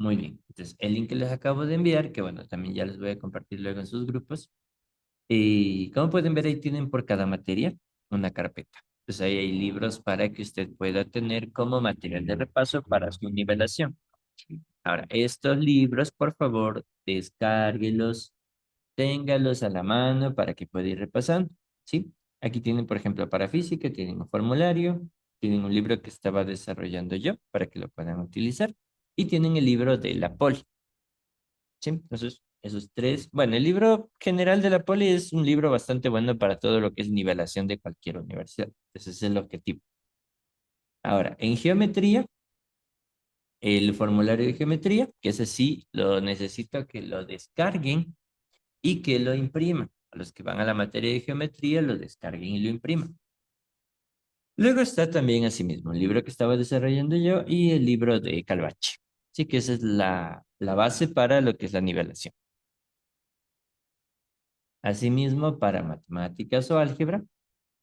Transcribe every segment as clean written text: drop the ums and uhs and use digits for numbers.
Muy bien. Entonces, el link que les acabo de enviar, que bueno, también ya les voy a compartir luego en sus grupos. Y como pueden ver, ahí tienen por cada materia una carpeta. Pues ahí hay libros para que usted pueda tener como material de repaso para su nivelación. Ahora, estos libros, por favor, descárguelos, téngalos a la mano para que pueda ir repasando, ¿sí? Aquí tienen, por ejemplo, para física, tienen un formulario, tienen un libro que estaba desarrollando yo para que lo puedan utilizar y tienen el libro de la poli, ¿sí? Entonces, esos tres, bueno, el libro general de la poli es un libro bastante bueno para todo lo que es nivelación de cualquier universidad. Ese es el objetivo. Ahora, en geometría, el formulario de geometría, que ese sí lo necesito que lo descarguen y que lo impriman. A los que van a la materia de geometría, lo descarguen y lo impriman. Luego está también asimismo el libro que estaba desarrollando yo y el libro de Calvache. Así que esa es la base para lo que es la nivelación. Asimismo, para matemáticas o álgebra,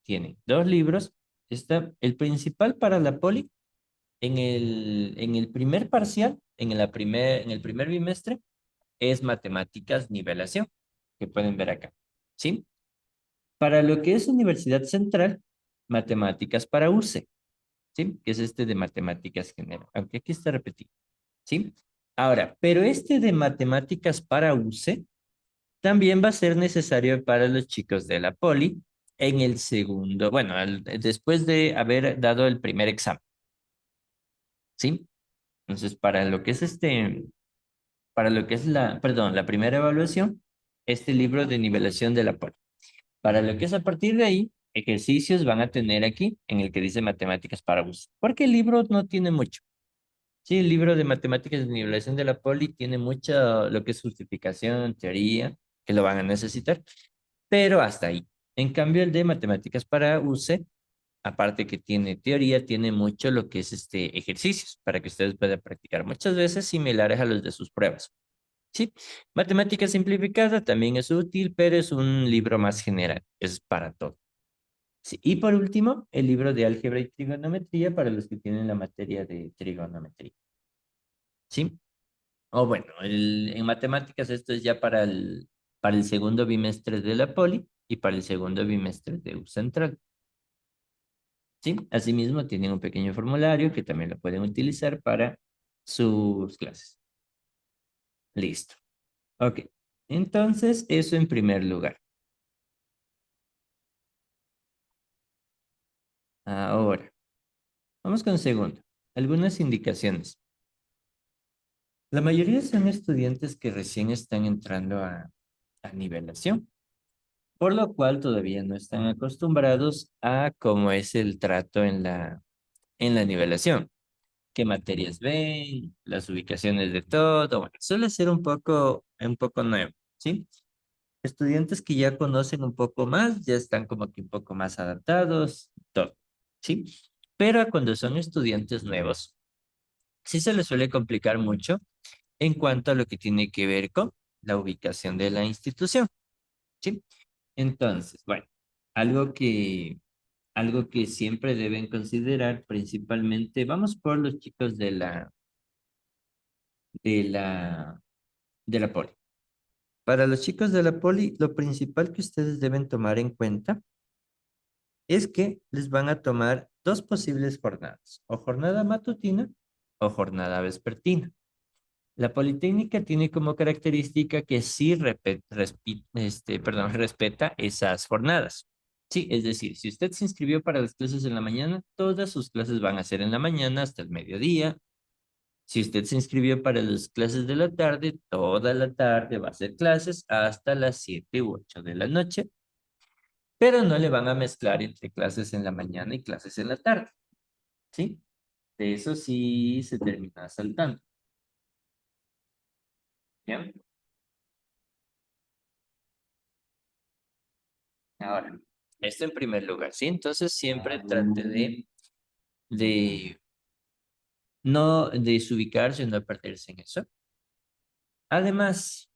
tienen dos libros. Está el principal para la poli en el primer parcial, en el primer bimestre, es matemáticas nivelación, que pueden ver acá. ¿Sí? Para lo que es Universidad Central, matemáticas para UCE, ¿sí? Que es este de matemáticas general, aunque aquí está repetido, ¿sí? Ahora, pero este de matemáticas para UCE también va a ser necesario para los chicos de la poli en el segundo, bueno, después de haber dado el primer examen, ¿sí? Entonces, para lo que es perdón, la primera evaluación, este libro de nivelación de la poli. Para lo que es a partir de ahí, ejercicios van a tener aquí en el que dice matemáticas para bus. Porque el libro no tiene mucho. Sí, el libro de matemáticas de nivelación de la poli tiene mucho lo que es justificación, teoría, que lo van a necesitar, pero hasta ahí. En cambio, el de matemáticas para UCE, aparte que tiene teoría, tiene mucho lo que es ejercicios para que ustedes puedan practicar muchas veces similares a los de sus pruebas. Sí, matemática simplificada también es útil, pero es un libro más general, es para todo. Sí, y por último, el libro de álgebra y trigonometría para los que tienen la materia de trigonometría. ¿Sí? O bueno, en matemáticas esto es ya para el segundo bimestre de la poli y para el segundo bimestre de U Central. ¿Sí? Asimismo, tienen un pequeño formulario que también lo pueden utilizar para sus clases. Listo. Ok. Entonces, eso en primer lugar. Ahora, vamos con segundo. Algunas indicaciones. La mayoría son estudiantes que recién están entrando a nivelación, por lo cual todavía no están acostumbrados a cómo es el trato en la nivelación. ¿Qué materias ven? Las ubicaciones de todo. Bueno, suele ser un poco nuevo, ¿sí? Estudiantes que ya conocen un poco más, ya están como que un poco más adaptados, todo, ¿sí? Pero cuando son estudiantes nuevos, sí se les suele complicar mucho en cuanto a lo que tiene que ver con la ubicación de la institución, ¿sí? Entonces, bueno, algo que, algo que siempre deben considerar principalmente, vamos por los chicos de la, de la poli. Para los chicos de la poli, lo principal que ustedes deben tomar en cuenta es que les van a tomar dos posibles jornadas, o jornada matutina o jornada vespertina. La Politécnica tiene como característica que sí respeta esas jornadas. Sí, es decir, si usted se inscribió para las clases en la mañana, todas sus clases van a ser en la mañana hasta el mediodía. Si usted se inscribió para las clases de la tarde, toda la tarde va a ser clases hasta las 7 u 8 de la noche, pero no le van a mezclar entre clases en la mañana y clases en la tarde, ¿sí? De eso sí se termina saltando. ¿Ya? Ahora, esto en primer lugar, ¿sí? Entonces siempre trate de no desubicarse, no perderse en eso. Además,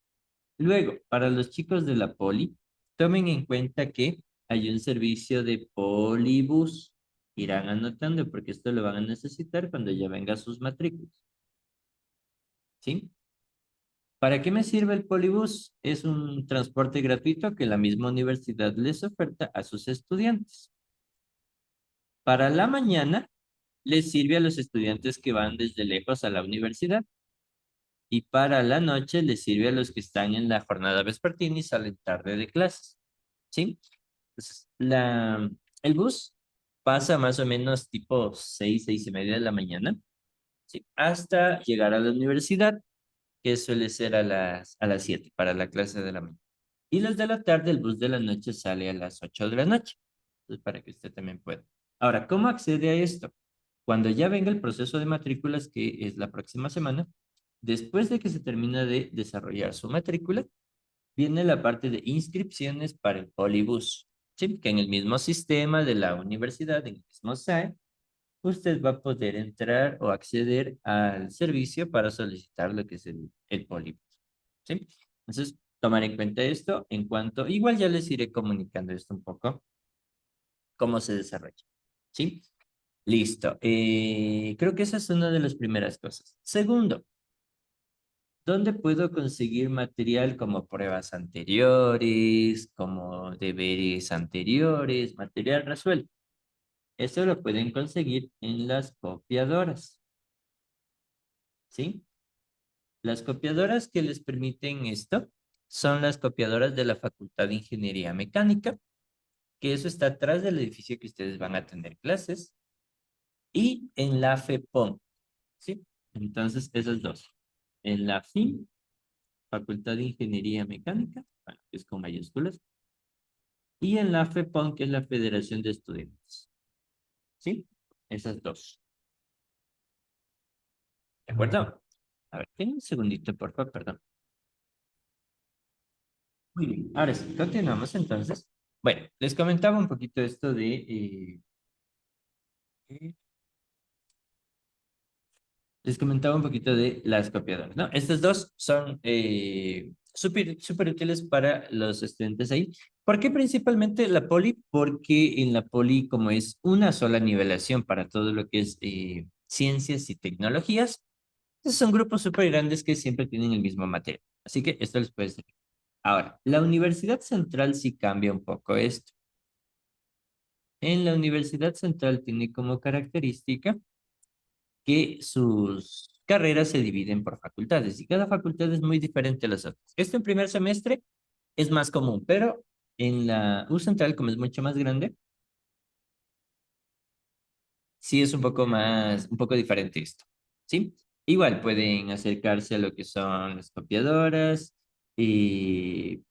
luego, para los chicos de la poli, tomen en cuenta que hay un servicio de polibus. Irán anotando porque esto lo van a necesitar cuando ya vengan sus matrículas. ¿sí? ¿Para qué me sirve el Polibús? Es un transporte gratuito que la misma universidad les oferta a sus estudiantes. Para la mañana, les sirve a los estudiantes que van desde lejos a la universidad. Y para la noche, les sirve a los que están en la jornada vespertina y salen tarde de clases. ¿Sí? Entonces, el bus pasa más o menos tipo 6, 6:30 de la mañana, ¿sí? Hasta llegar a la universidad, que suele ser a las 7 para la clase de la mañana. Y los de la tarde, el bus de la noche sale a las 8 de la noche. Entonces, para que usted también pueda. Ahora, ¿cómo accede a esto? Cuando ya venga el proceso de matrículas, que es la próxima semana, después de que se termina de desarrollar su matrícula, viene la parte de inscripciones para el Polibús. ¿Sí? Que en el mismo sistema de la universidad, en el mismo SAE, usted va a poder entrar o acceder al servicio para solicitar lo que es el Polibús. ¿Sí? Entonces, tomar en cuenta esto en cuanto, igual ya les iré comunicando esto un poco, cómo se desarrolla. ¿Sí? Listo. Creo que esa es una de las primeras cosas. Segundo, ¿dónde puedo conseguir material como pruebas anteriores, como deberes anteriores, material resuelto? Eso lo pueden conseguir en las copiadoras, ¿sí? Las copiadoras que les permiten esto son las copiadoras de la Facultad de Ingeniería Mecánica, que eso está atrás del edificio que ustedes van a tener clases, y en la FEPOM, ¿sí? Entonces, esos dos. En la FIM, Facultad de Ingeniería Mecánica, bueno, que es con mayúsculas, y en la FEPOM, que es la Federación de Estudiantes, ¿sí? Esas dos. ¿De acuerdo? A ver, tengo un segundito, por favor, perdón. Muy bien, ahora sí, continuamos entonces. Bueno, les comentaba un poquito esto eh, les comentaba un poquito de las copiadoras, ¿no? Estas dos son súper útiles para los estudiantes ahí. ¿Por qué principalmente la poli? Porque en la poli, como es una sola nivelación para todo lo que es ciencias y tecnologías, son grupos súper grandes que siempre tienen el mismo material. Así que esto les puede servir. Ahora, la Universidad Central sí cambia un poco esto. En la Universidad Central tiene como característica que sus carreras se dividen por facultades y cada facultad es muy diferente a las otras. Esto en primer semestre es más común, pero en la U Central, como es mucho más grande, sí es un poco diferente esto, ¿sí? Igual pueden acercarse a lo que son las copiadoras y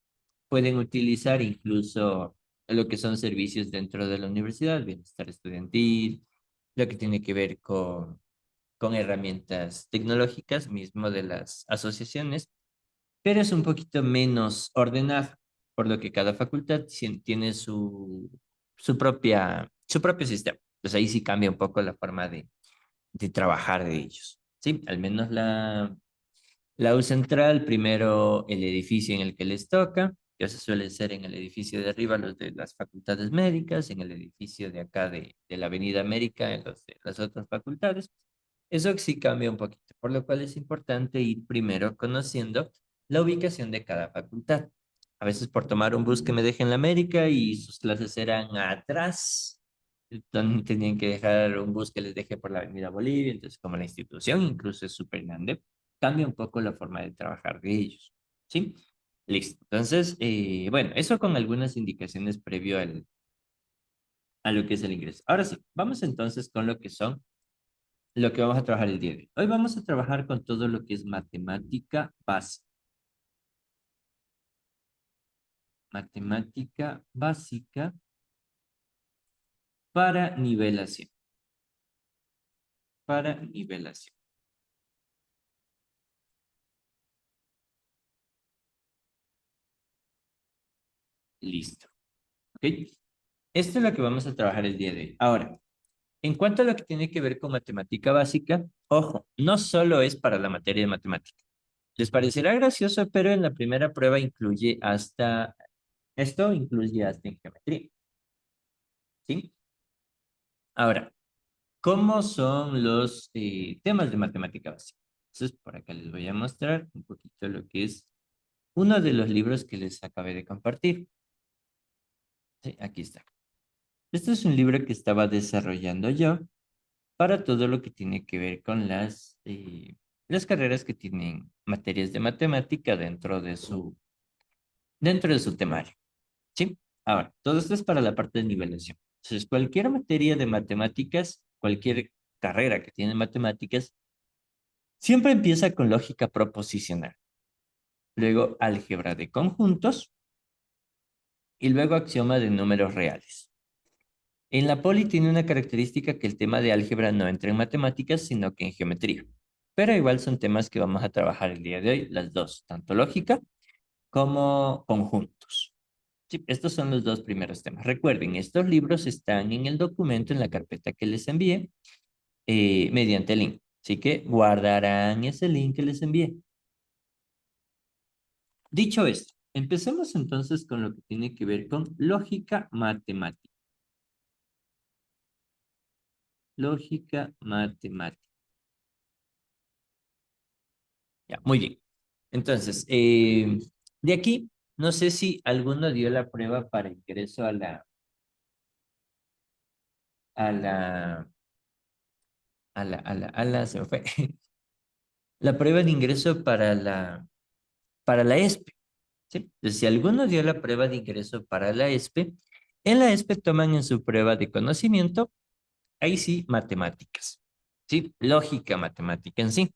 pueden utilizar incluso lo que son servicios dentro de la universidad, bienestar estudiantil, lo que tiene que ver con herramientas tecnológicas mismo de las asociaciones, pero es un poquito menos ordenado, por lo que cada facultad tiene su propio sistema. Pues ahí sí cambia un poco la forma de trabajar de ellos. Sí, al menos la U Central, primero el edificio en el que les toca, que eso suele ser en el edificio de arriba, los de las facultades médicas, en el edificio de acá de la Avenida América, en los de las otras facultades. Eso sí cambia un poquito, por lo cual es importante ir primero conociendo la ubicación de cada facultad. A veces por tomar un bus que me deje en la América y sus clases eran atrás, entonces tenían que dejar un bus que les deje por la Avenida Bolivia, entonces como la institución incluso es súper grande, cambia un poco la forma de trabajar de ellos. ¿Sí? Listo. Entonces, bueno, eso con algunas indicaciones previo a lo que es el ingreso. Ahora sí, vamos entonces con lo que vamos a trabajar el día de hoy. Hoy vamos a trabajar con todo lo que es matemática básica. Matemática básica para nivelación. Para nivelación. Listo. ¿Ok? Esto es lo que vamos a trabajar el día de hoy. Ahora, en cuanto a lo que tiene que ver con matemática básica, ojo, no solo es para la materia de matemática. Les parecerá gracioso, pero en la primera prueba esto incluye hasta en geometría, ¿sí? Ahora, ¿cómo son los temas de matemática básica? Entonces, por acá les voy a mostrar un poquito lo que es uno de los libros que les acabé de compartir. Sí, aquí está. Este es un libro que estaba desarrollando yo para todo lo que tiene que ver con las carreras que tienen materias de matemática dentro de su temario. ¿Sí? Ahora, todo esto es para la parte de nivelación. Entonces, cualquier materia de matemáticas, cualquier carrera que tiene matemáticas, siempre empieza con lógica proposicional, luego álgebra de conjuntos y luego axioma de números reales. En la poli tiene una característica que el tema de álgebra no entra en matemáticas, sino que en geometría. Pero igual son temas que vamos a trabajar el día de hoy, las dos, tanto lógica como conjuntos. Sí, estos son los dos primeros temas. Recuerden, estos libros están en el documento, en la carpeta que les envié, mediante link. Así que guardarán ese link que les envié. Dicho esto, empecemos entonces con lo que tiene que ver con lógica matemática. Lógica matemática. Ya, muy bien. Entonces, de aquí, no sé si alguno dio la prueba para ingreso a la, se me fue, la prueba de ingreso para la ESPE, ¿sí? Entonces, si alguno dio la prueba de ingreso para la ESPE, en la ESPE toman en su prueba de conocimiento, ahí sí, matemáticas, ¿sí? Lógica matemática en sí.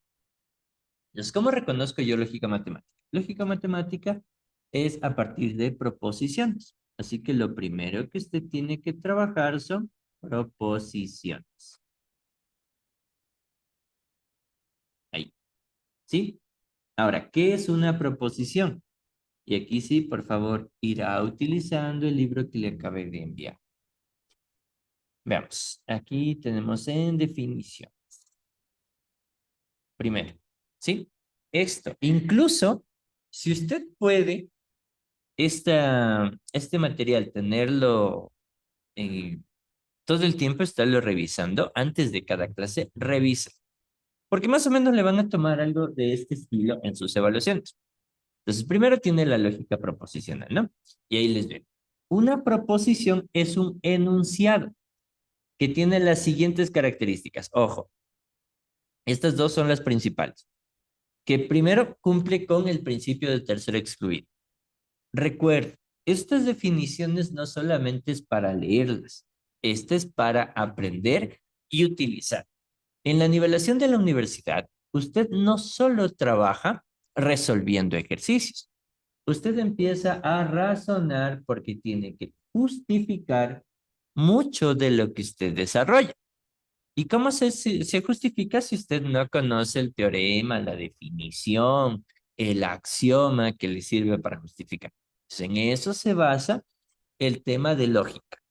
Entonces, ¿cómo reconozco yo lógica matemática? Lógica matemática es a partir de proposiciones. Así que lo primero que usted tiene que trabajar son proposiciones. Ahí, ¿sí? Ahora, ¿qué es una proposición? Y aquí sí, por favor, irá utilizando el libro que le acabé de enviar. Veamos, aquí tenemos en definición. Primero, ¿sí? Esto, incluso, si usted puede, este material, tenerlo todo el tiempo, estarlo revisando antes de cada clase, revisa. Porque más o menos le van a tomar algo de este estilo en sus evaluaciones. Entonces, primero tiene la lógica proposicional, ¿no? Y ahí les veo. Una proposición es un enunciado que tiene las siguientes características. Ojo, estas dos son las principales. Que primero cumple con el principio del tercero excluido. Recuerda, estas definiciones no solamente es para leerlas, esta es para aprender y utilizar. En la nivelación de la universidad, usted no solo trabaja resolviendo ejercicios, usted empieza a razonar porque tiene que justificar mucho de lo que usted desarrolla. ¿Y cómo se justifica si usted no conoce el teorema, la definición, el axioma que le sirve para justificar? Entonces, en eso se basa el tema de lógica,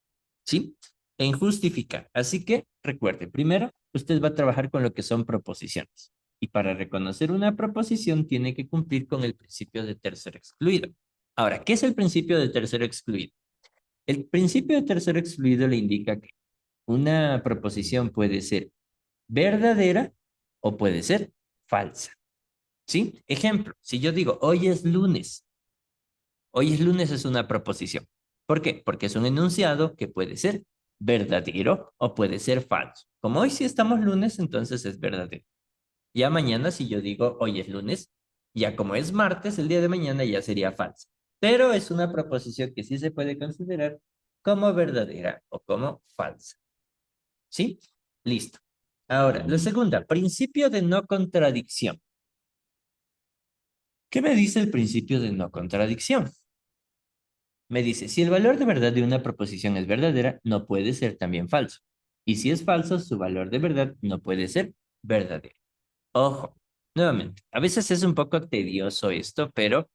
¿sí? En justificar. Así que recuerde, primero, usted va a trabajar con lo que son proposiciones. Y para reconocer una proposición tiene que cumplir con el principio de tercero excluido. Ahora, ¿qué es el principio de tercero excluido? El principio de tercero excluido le indica que una proposición puede ser verdadera o puede ser falsa, ¿sí? Ejemplo, si yo digo, hoy es lunes es una proposición. ¿Por qué? Porque es un enunciado que puede ser verdadero o puede ser falso. Como hoy sí estamos lunes, entonces es verdadero. Ya mañana, si yo digo, hoy es lunes, ya como es martes, el día de mañana ya sería falso. Pero es una proposición que sí se puede considerar como verdadera o como falsa. ¿Sí? Listo. Ahora, la segunda, principio de no contradicción. ¿Qué me dice el principio de no contradicción? Me dice, si el valor de verdad de una proposición es verdadera, no puede ser también falso. Y si es falso, su valor de verdad no puede ser verdadero. Ojo, nuevamente, a veces es un poco tedioso esto, pero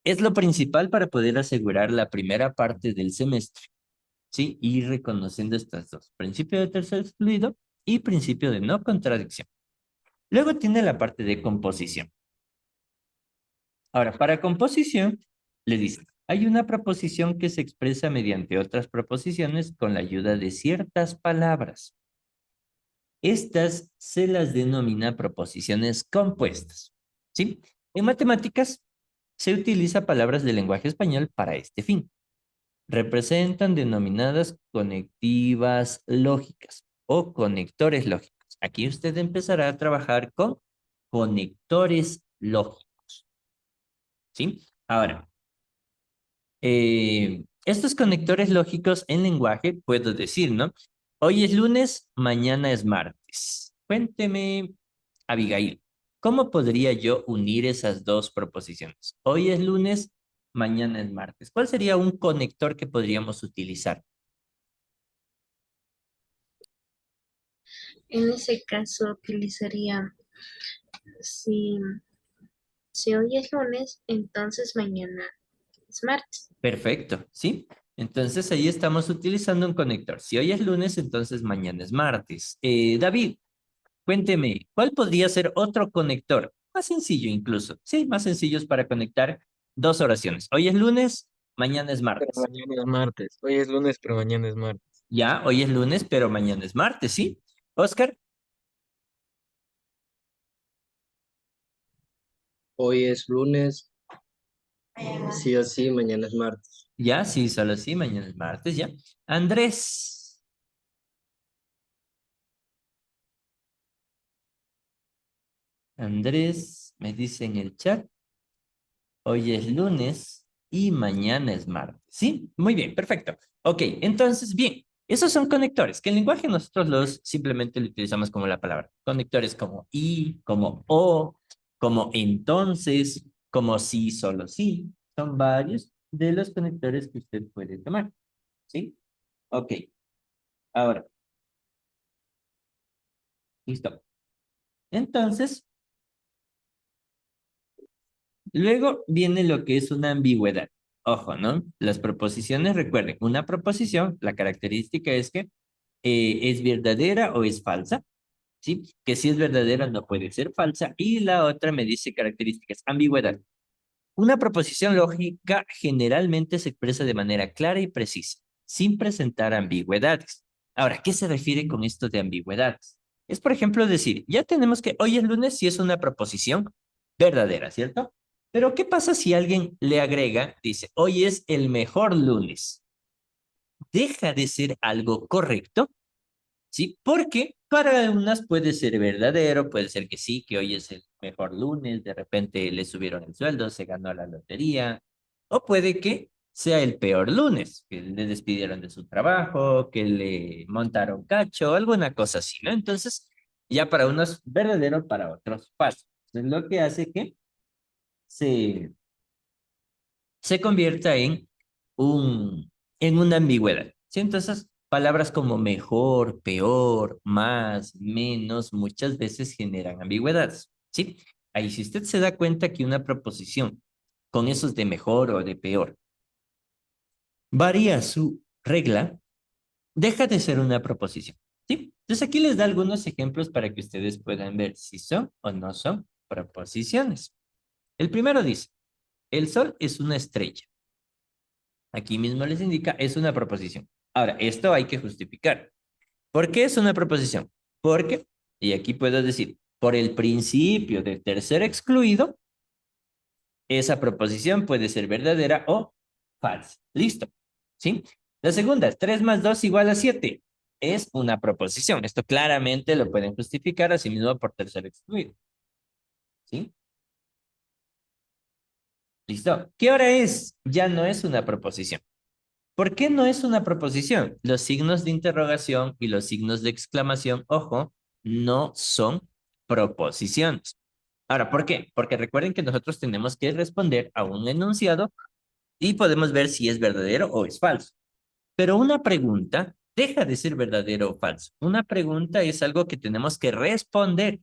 es lo principal para poder asegurar la primera parte del semestre, ¿sí? Y reconociendo estas dos, principio de tercer excluido y principio de no contradicción. Luego tiene la parte de composición. Ahora, para composición, le dice, hay una proposición que se expresa mediante otras proposiciones con la ayuda de ciertas palabras. Estas se las denomina proposiciones compuestas, ¿sí? En matemáticas se utiliza palabras del lenguaje español para este fin. Representan denominadas conectivas lógicas o conectores lógicos. Aquí usted empezará a trabajar con conectores lógicos, ¿sí? Ahora, estos conectores lógicos en lenguaje, puedo decir, ¿no? Hoy es lunes, mañana es martes. Cuénteme, Abigail, ¿cómo podría yo unir esas dos proposiciones? Hoy es lunes, mañana es martes. ¿Cuál sería un conector que podríamos utilizar? En ese caso utilizaría, si, si hoy es lunes, entonces mañana es martes. Perfecto, ¿sí? Entonces ahí estamos utilizando un conector. Si hoy es lunes, entonces mañana es martes. David, cuénteme, ¿cuál podría ser otro conector? Más sencillo incluso. Sí, más sencillos para conectar dos oraciones. Hoy es lunes, mañana es Pero martes. mañana es martes. Hoy es lunes, pero mañana es martes. Ya, hoy es lunes, pero mañana es martes, ¿sí? Oscar, Hoy es lunes, sí o sí, mañana es martes. ya, sí, solo sí, mañana es martes, ya. Andrés, Andrés me dice en el chat. Hoy es lunes y mañana es martes. ¿Sí? Muy bien, perfecto. Ok, entonces, bien, esos son conectores, que en lenguaje nosotros los simplemente lo utilizamos como la palabra. Conectores como y, como o, como entonces, como sí, solo sí. Son varios de los conectores que usted puede tomar. ¿Sí? Ok, ahora, listo. Entonces, luego viene lo que es una ambigüedad. Ojo, ¿no? Las proposiciones, recuerden, una proposición, la característica es que es verdadera o es falsa, ¿sí? Que si es verdadera no puede ser falsa. Y la otra me dice características, ambigüedad. Una proposición lógica generalmente se expresa de manera clara y precisa, sin presentar ambigüedades. Ahora, ¿qué se refiere con esto de ambigüedades? Es, por ejemplo, decir, ya tenemos que hoy es lunes si es una proposición verdadera, ¿cierto? Pero ¿qué pasa si alguien le agrega, dice, hoy es el mejor lunes? ¿Deja de ser algo correcto? ¿Sí? Porque para unas puede ser verdadero, puede ser que sí, que hoy es el mejor lunes, de repente le subieron el sueldo, se ganó la lotería, o puede que sea el peor lunes, que le despidieron de su trabajo, que le montaron cacho, alguna cosa así, ¿no? Entonces, ya para unos verdadero, para otros falso. Es lo que hace que se se convierta un, en una ambigüedad. ¿Sí? Entonces, palabras como mejor, peor, más, menos, muchas veces generan ambigüedades. ¿Sí? Ahí, si usted se da cuenta que una proposición con esos de mejor o de peor varía su regla, deja de ser una proposición. ¿Sí? Entonces, aquí les da algunos ejemplos para que ustedes puedan ver si son o no son proposiciones. El primero dice, el sol es una estrella. Aquí mismo les indica, es una proposición. Ahora, esto hay que justificar. ¿Por qué es una proposición? Porque, y aquí puedo decir, por el principio del tercer excluido, esa proposición puede ser verdadera o falsa. Listo. ¿Sí? La segunda, 3 más 2 igual a 7. Es una proposición. Esto claramente lo pueden justificar asimismo por tercer excluido. ¿Sí? Listo. ¿Qué hora es? Ya no es una proposición. ¿Por qué no es una proposición? Los signos de interrogación y los signos de exclamación, ojo, no son proposiciones. Ahora, ¿por qué? Porque recuerden que nosotros tenemos que responder a un enunciado y podemos ver si es verdadero o es falso. Pero una pregunta deja de ser verdadero o falso. Una pregunta es algo que tenemos que responder,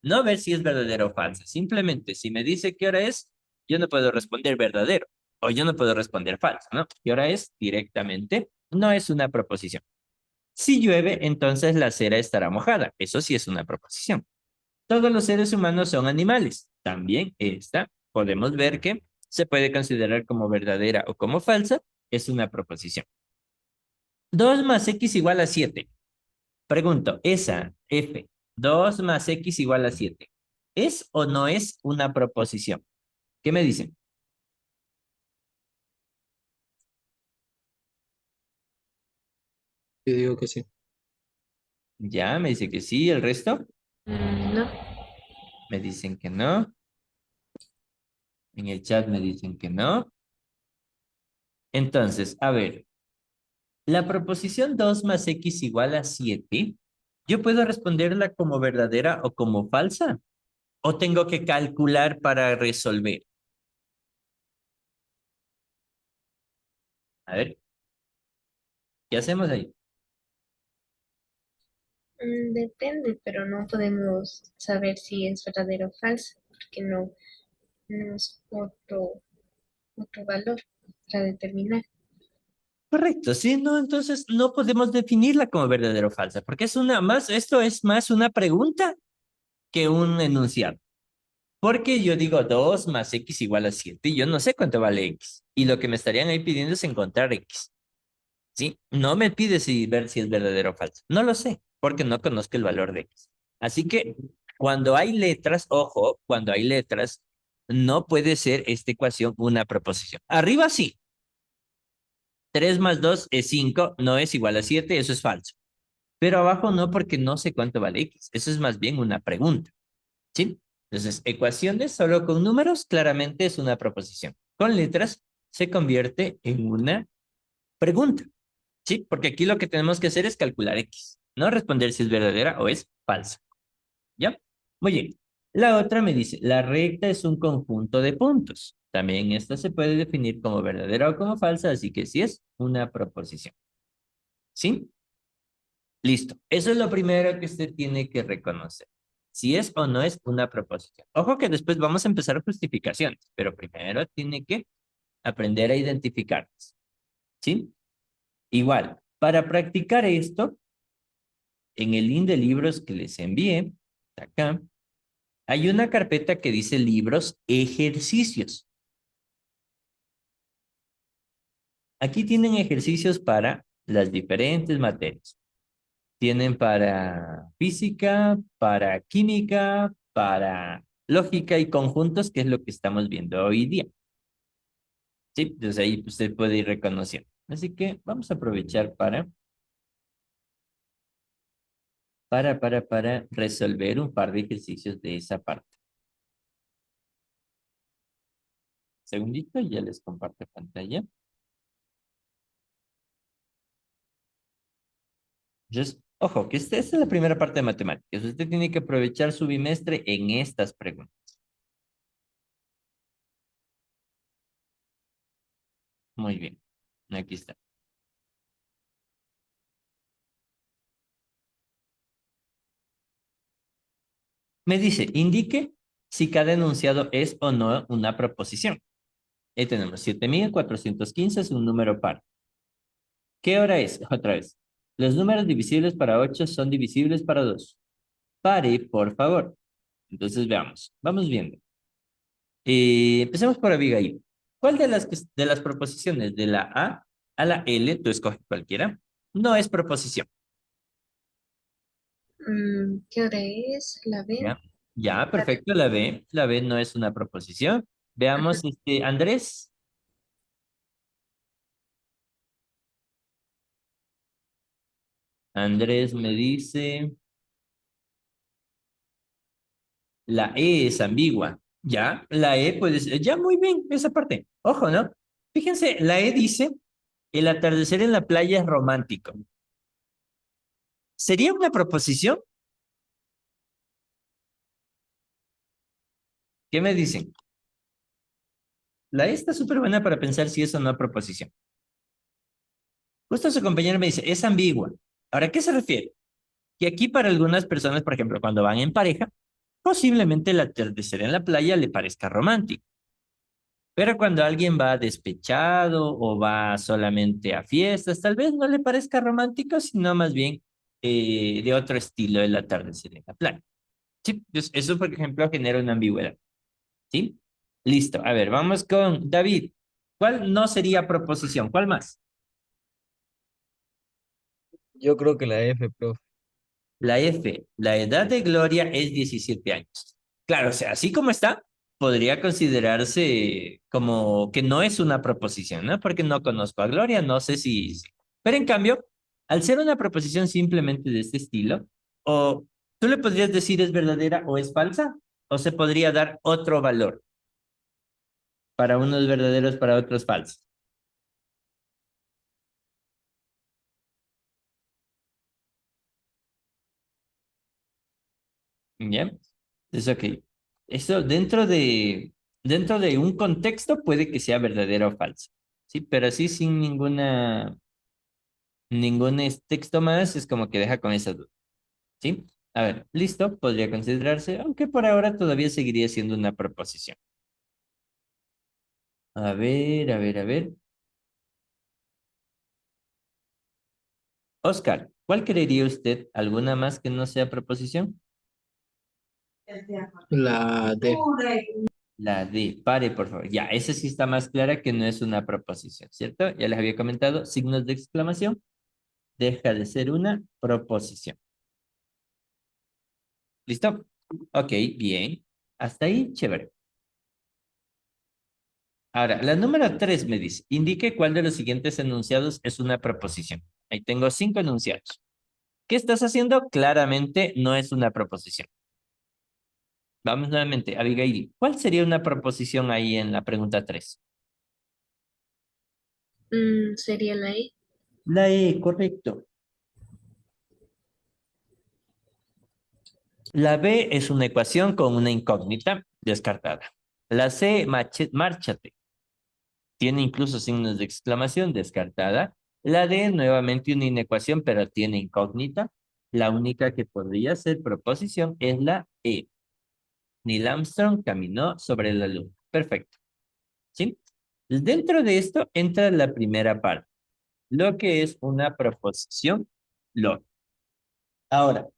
no ver si es verdadero o falso. Simplemente, si me dice qué hora es, yo no puedo responder verdadero o yo no puedo responder falso, ¿no? ¿Qué hora es? Directamente, no es una proposición. Si llueve, entonces la acera estará mojada. Eso sí es una proposición. Todos los seres humanos son animales. También esta podemos ver que se puede considerar como verdadera o como falsa. Es una proposición. 2 más x igual a 7. Pregunto, F, 2 más X igual a 7. ¿Es o no es una proposición? ¿Qué me dicen? Yo digo que sí. Ya, me dice que sí, el resto No. me dicen que no. En el chat me dicen que no. Entonces, a ver, la proposición 2 más X igual a 7, ¿yo puedo responderla como verdadera o como falsa? ¿O tengo que calcular para resolver? A ver, ¿qué hacemos ahí? Depende, pero no podemos saber si es verdadero o falso, porque no es otro valor para determinar. Correcto, sí, no, entonces no podemos definirla como verdadera o falsa, porque esto es más una pregunta que un enunciado. Porque yo digo 2 más X igual a 7 y yo no sé cuánto vale X. Y lo que me estarían ahí pidiendo es encontrar X. ¿Sí? No me pide ver si es verdadero o falso. No lo sé, porque no conozco el valor de X. Así que cuando hay letras, ojo, cuando hay letras, no puede ser esta ecuación una proposición. Arriba sí. 3 más 2 es 5, no es igual a 7, eso es falso. Pero abajo no, porque no sé cuánto vale X. Eso es más bien una pregunta. ¿Sí? Entonces, ecuaciones solo con números claramente es una proposición. Con letras se convierte en una pregunta. ¿Sí? Porque aquí lo que tenemos que hacer es calcular X, no responder si es verdadera o es falsa. ¿Ya? Muy bien. La otra me dice, la recta es un conjunto de puntos. También esta se puede definir como verdadera o como falsa, así que sí es una proposición. ¿Sí? Listo. Eso es lo primero que usted tiene que reconocer. Si es o no es una proposición. Ojo que después vamos a empezar justificaciones, pero primero tiene que aprender a identificarlas. ¿Sí? Igual, para practicar esto, en el link de libros que les envié, acá, hay una carpeta que dice libros ejercicios. Aquí tienen ejercicios para las diferentes materias. Tienen para física, para química, para lógica y conjuntos, que es lo que estamos viendo hoy día. Sí, entonces ahí usted puede ir reconociendo. Así que vamos a aprovechar para resolver un par de ejercicios de esa parte. Segundito, ya les comparto pantalla. Entonces, ojo, que esta es la primera parte de matemáticas. Usted tiene que aprovechar su bimestre en estas preguntas. Muy bien. Aquí está. Me dice, indique si cada enunciado es o no una proposición. Ahí tenemos 7415 es un número par. ¿Qué hora es? Otra vez. Los números divisibles para 8 son divisibles para 2. Pare, por favor. Entonces veamos. Vamos viendo. Empecemos por Abigail. ¿Cuál de las proposiciones de la A la L, tú escoges cualquiera, no es proposición? ¿Qué hora es? ¿La B? Ya, ya, La B. perfecto, la B no es una proposición. Ajá. Veamos, Andrés. Andrés me dice, la E es ambigua. Ya, la E puede ser, ya muy bien, esa parte. Ojo, ¿no? Fíjense, la E dice, el atardecer en la playa es romántico. ¿Sería una proposición? ¿Qué me dicen? La E está súper buena para pensar si es o no proposición. Justo su compañero me dice, es ambigua. Ahora, ¿a qué se refiere? Que aquí para algunas personas, por ejemplo, cuando van en pareja, posiblemente el atardecer en la playa le parezca romántico. Pero cuando alguien va despechado o va solamente a fiestas, tal vez no le parezca romántico, sino más bien de otro estilo el atardecer en la playa. Sí, pues eso, por ejemplo, genera una ambigüedad. ¿Sí? Listo. A ver, vamos con David. ¿Cuál no sería proposición? ¿Cuál más? Yo creo que la F, profe. La F, la edad de Gloria es 17 años. Claro, o sea, así como está, podría considerarse como que no es una proposición, ¿no? Porque no conozco a Gloria, no sé si. Pero en cambio, al ser una proposición simplemente de este estilo, o tú le podrías decir es verdadera o es falsa, o se podría dar otro valor para unos verdaderos, para otros falsos. ¿Ya? Es ok. Esto dentro de un contexto puede que sea verdadero o falso. Sí, pero así sin ningún texto más es como que deja con esa duda. ¿Sí? A ver, listo, podría considerarse, aunque por ahora todavía seguiría siendo una proposición. A ver, a ver, a ver. Oscar, ¿cuál creería usted? ¿Alguna más que no sea proposición? La D. La D, pare, por favor. Ya, esa sí está más clara que no es una proposición, ¿cierto? Ya les había comentado, signos de exclamación, deja de ser una proposición. ¿Listo? Ok, bien. Hasta ahí, chévere. Ahora, la número 3 me dice, indique cuál de los siguientes enunciados es una proposición. Ahí tengo 5 enunciados. ¿Qué estás haciendo? Claramente no es una proposición. Vamos nuevamente, Abigail. ¿Cuál sería una proposición ahí en la pregunta 3? Sería la E. La E, correcto. La B es una ecuación con una incógnita descartada. La C, márchate, tiene incluso signos de exclamación descartada. La D, nuevamente una inecuación, pero tiene incógnita. La única que podría ser proposición es la E. Neil Armstrong caminó sobre la luna. Perfecto. ¿Sí? Dentro de esto entra la primera parte, lo que es una proposición lógica. Ahora,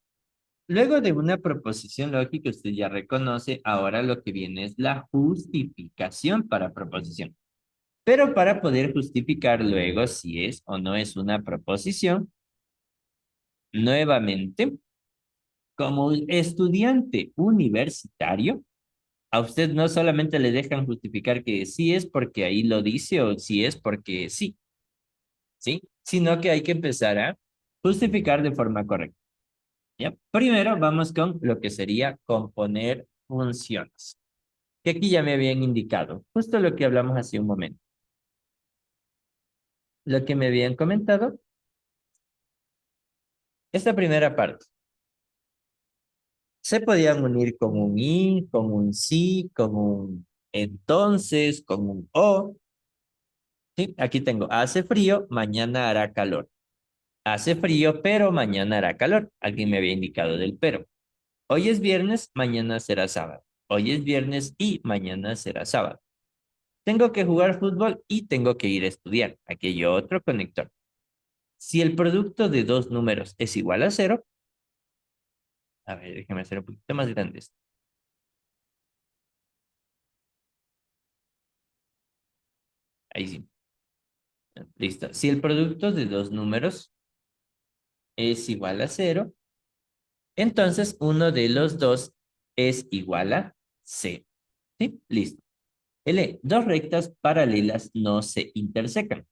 luego de una proposición lógica, usted ya reconoce, ahora lo que viene es la justificación para proposición. Pero para poder justificar luego si es o no es una proposición, nuevamente, como estudiante universitario, a usted no solamente le dejan justificar que sí es porque ahí lo dice o sí es porque sí, ¿sí? Sino que hay que empezar a justificar de forma correcta. ¿Ya? Primero vamos con lo que sería componer funciones, que aquí ya me habían indicado, justo lo que hablamos hace un momento. Lo que me habían comentado, esta primera parte, se podían unir con un y, con un sí, con un entonces, con un o. ¿Sí? Aquí tengo, hace frío, mañana hará calor. Hace frío, pero mañana hará calor. Alguien me había indicado del pero. Hoy es viernes, mañana será sábado. Hoy es viernes y mañana será sábado. Tengo que jugar fútbol y tengo que ir a estudiar. Aquí hay otro conector. Si el producto de dos números es igual a cero, a ver, déjame hacer un poquito más grande esto. Ahí sí. Listo. Si el producto de dos números es igual a cero, entonces uno de los dos es igual a C. ¿Sí? Listo. L, dos rectas paralelas no se intersecan.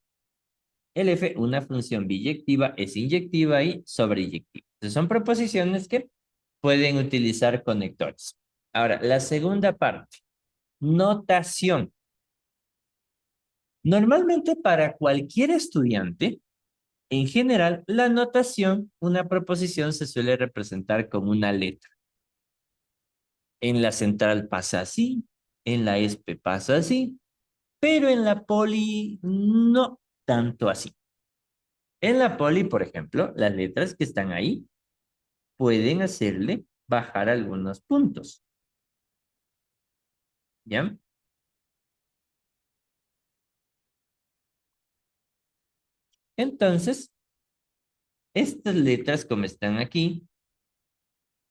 El F, una función biyectiva es inyectiva y sobreyectiva. Entonces son proposiciones que pueden utilizar conectores. Ahora, la segunda parte, notación. Normalmente para cualquier estudiante, en general, la notación, una proposición se suele representar como una letra. En la central pasa así, en la ESPE pasa así, pero en la poli no tanto así. En la poli, por ejemplo, las letras que están ahí pueden hacerle bajar algunos puntos. ¿Ya? Entonces, estas letras como están aquí,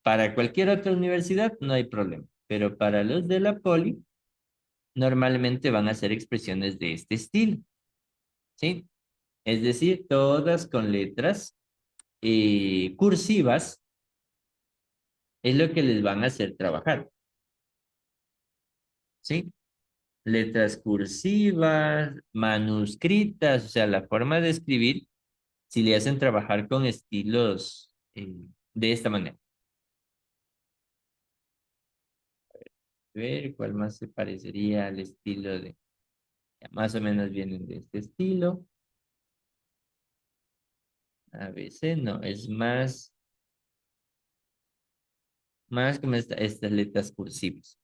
para cualquier otra universidad no hay problema, pero para los de la poli, normalmente van a ser expresiones de este estilo, ¿sí? Es decir, todas con letras cursivas es lo que les van a hacer trabajar. ¿Sí? Letras cursivas, manuscritas, o sea, la forma de escribir, si le hacen trabajar con estilos de esta manera. A ver, ¿cuál más se parecería al estilo de... ya más o menos vienen de este estilo. A veces no, es más como estas letras cursivas.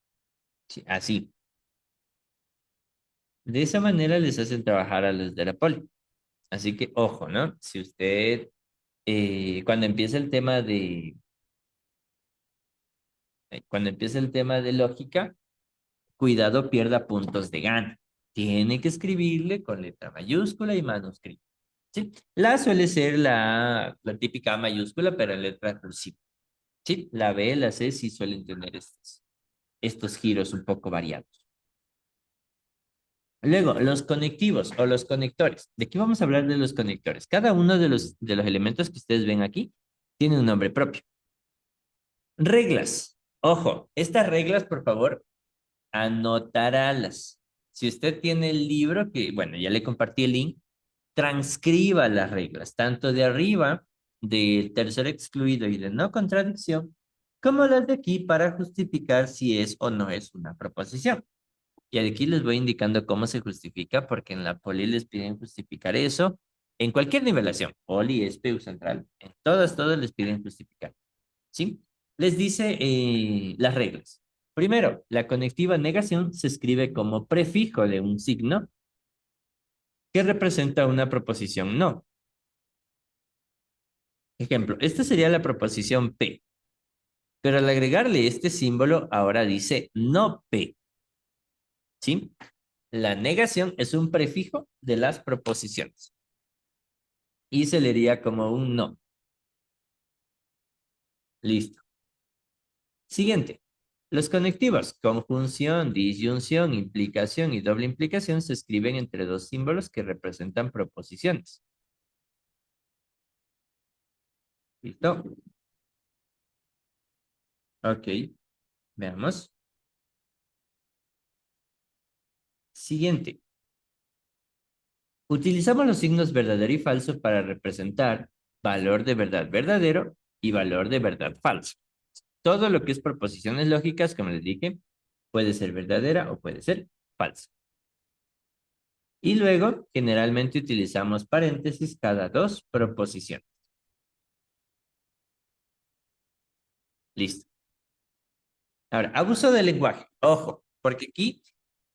Sí, así. De esa manera les hacen trabajar a los de la poli. Así que, ojo, ¿no? Si usted, cuando empieza el tema de, cuando empieza el tema de lógica, cuidado pierda puntos de gana. Tiene que escribirle con letra mayúscula y manuscrito. ¿Sí? La suele ser la típica A mayúscula, pero en letra cursiva. ¿Sí? La B, la C sí suelen tener estos giros un poco variados. Luego, los conectivos o los conectores. ¿De qué vamos a hablar de los conectores? Cada uno de los elementos que ustedes ven aquí tiene un nombre propio. Reglas. Ojo, estas reglas, por favor, anotarlas. Si usted tiene el libro, que bueno, ya le compartí el link, transcriba las reglas, tanto de arriba, del tercer excluido y de no contradicción, como las de aquí para justificar si es o no es una proposición. Y aquí les voy indicando cómo se justifica, porque en la poli les piden justificar eso. En cualquier nivelación, poli, SPU central, en todas les piden justificar. ¿Sí? Les dice las reglas. Primero, la conectiva negación se escribe como prefijo de un signo que representa una proposición no. Ejemplo, esta sería la proposición P, pero al agregarle este símbolo ahora dice no P. ¿Sí? La negación es un prefijo de las proposiciones y se leería como un no. Listo. Siguiente. Los conectivos, conjunción, disyunción, implicación y doble implicación se escriben entre dos símbolos que representan proposiciones. ¿Listo? Ok, veamos. Siguiente. Utilizamos los signos verdadero y falso para representar valor de verdad verdadero y valor de verdad falso. Todo lo que es proposiciones lógicas, como les dije, puede ser verdadera o puede ser falsa. Y luego, generalmente utilizamos paréntesis cada dos proposiciones. Listo. Ahora, abuso del lenguaje. Ojo, porque aquí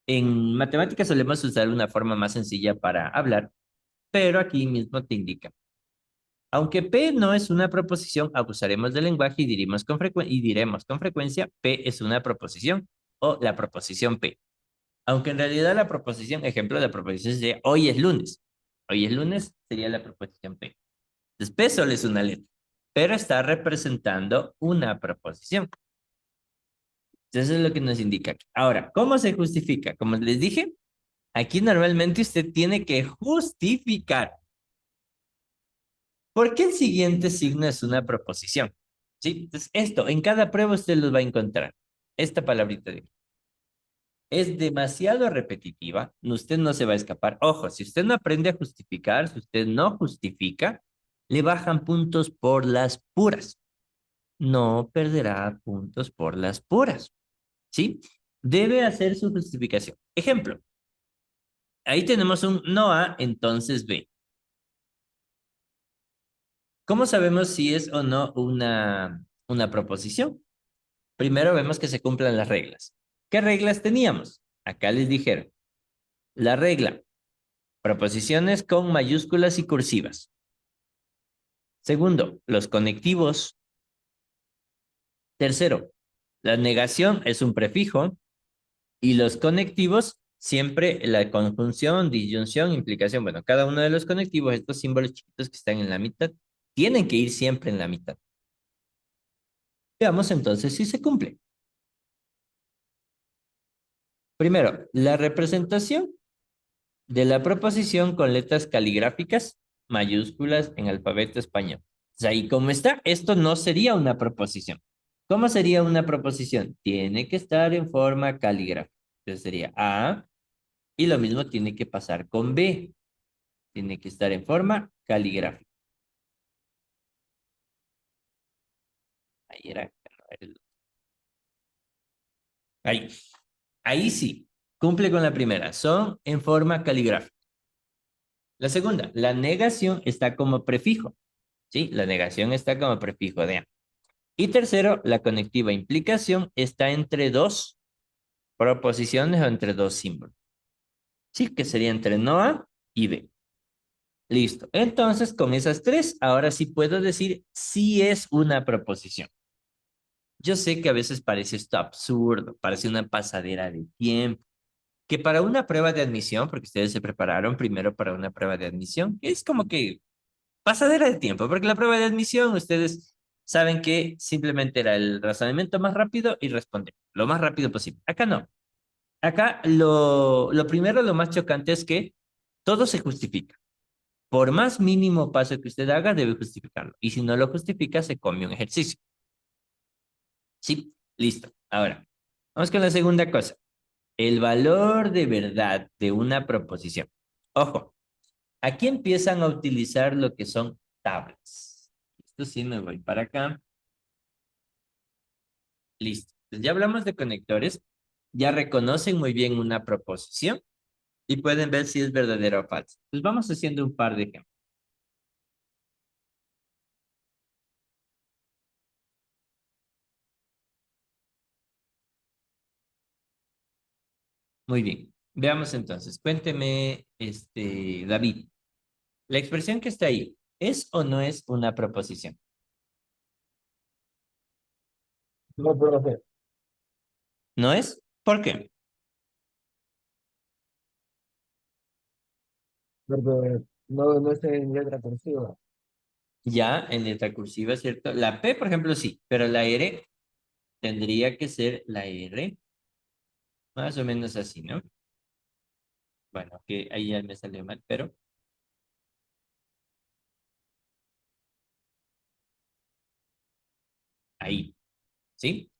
en matemáticas solemos usar una forma más sencilla para hablar, pero aquí mismo te indica. Aunque P no es una proposición, abusaremos del lenguaje y diremos con frecuencia P es una proposición o la proposición P. Aunque en realidad la proposición, ejemplo, la proposición sería hoy es lunes. Hoy es lunes sería la proposición P. Después solo es una letra, pero está representando una proposición. Entonces es lo que nos indica aquí. Ahora, ¿cómo se justifica? Como les dije, aquí normalmente usted tiene que justificar por qué el siguiente signo es una proposición. ¿Sí? Entonces esto, en cada prueba usted los va a encontrar. Esta palabrita de aquí. Es demasiado repetitiva, usted no se va a escapar. Ojo, si usted no aprende a justificar, si usted no justifica, le bajan puntos por las puras. No perderá puntos por las puras. ¿Sí? Debe hacer su justificación. Ejemplo, ahí tenemos un no A, entonces B. ¿Cómo sabemos si es o no una proposición? Primero vemos que se cumplan las reglas. ¿Qué reglas teníamos? Acá les dijeron. La regla, proposiciones con mayúsculas y cursivas. Segundo, los conectivos. Tercero, la negación es un prefijo y los conectivos siempre la conjunción, disyunción, implicación. Bueno, cada uno de los conectivos, estos símbolos chiquitos que están en la mitad, tienen que ir siempre en la mitad. Veamos entonces si se cumple. Primero, la representación de la proposición con letras caligráficas mayúsculas en alfabeto español. O sea, y como está, esto no sería una proposición. ¿Cómo sería una proposición? Tiene que estar en forma caligráfica. Entonces sería A, y lo mismo tiene que pasar con B. Tiene que estar en forma caligráfica. Ahí era. Ahí. Ahí sí. Cumple con la primera. Son en forma caligráfica. La segunda, la negación está como prefijo. ¿Sí? La negación está como prefijo de A. Y tercero, la conectiva implicación está entre dos proposiciones o entre dos símbolos. Sí, que sería entre no A y B. Listo. Entonces, con esas tres, ahora sí puedo decir si es una proposición. Yo sé que a veces parece esto absurdo, parece una pasadera de tiempo, que para una prueba de admisión, porque ustedes se prepararon primero para una prueba de admisión, es como que pasadera de tiempo, porque la prueba de admisión ustedes saben que simplemente era el razonamiento más rápido y responder lo más rápido posible. Acá no. Acá lo primero, lo más chocante es que todo se justifica. Por más mínimo paso que usted haga, debe justificarlo. Y si no lo justifica, se come un ejercicio. Sí, listo. Ahora, vamos con la segunda cosa. El valor de verdad de una proposición. Ojo, aquí empiezan a utilizar lo que son tablas. Esto sí, me voy para acá. Listo. Entonces, ya hablamos de conectores. Ya reconocen muy bien una proposición y pueden ver si es verdadero o falso. Pues vamos haciendo un par de ejemplos. Muy bien. Veamos entonces. Cuénteme, David, la expresión que está ahí, ¿es o no es una proposición? No puedo hacer. ¿No es? ¿Por qué? Porque no está en letra cursiva. Ya en letra cursiva, ¿cierto? La P, por ejemplo, sí, pero la R tendría que ser la R, más o menos así, ¿no? Bueno, que ahí ya me salió mal, pero ahí, ¿sí?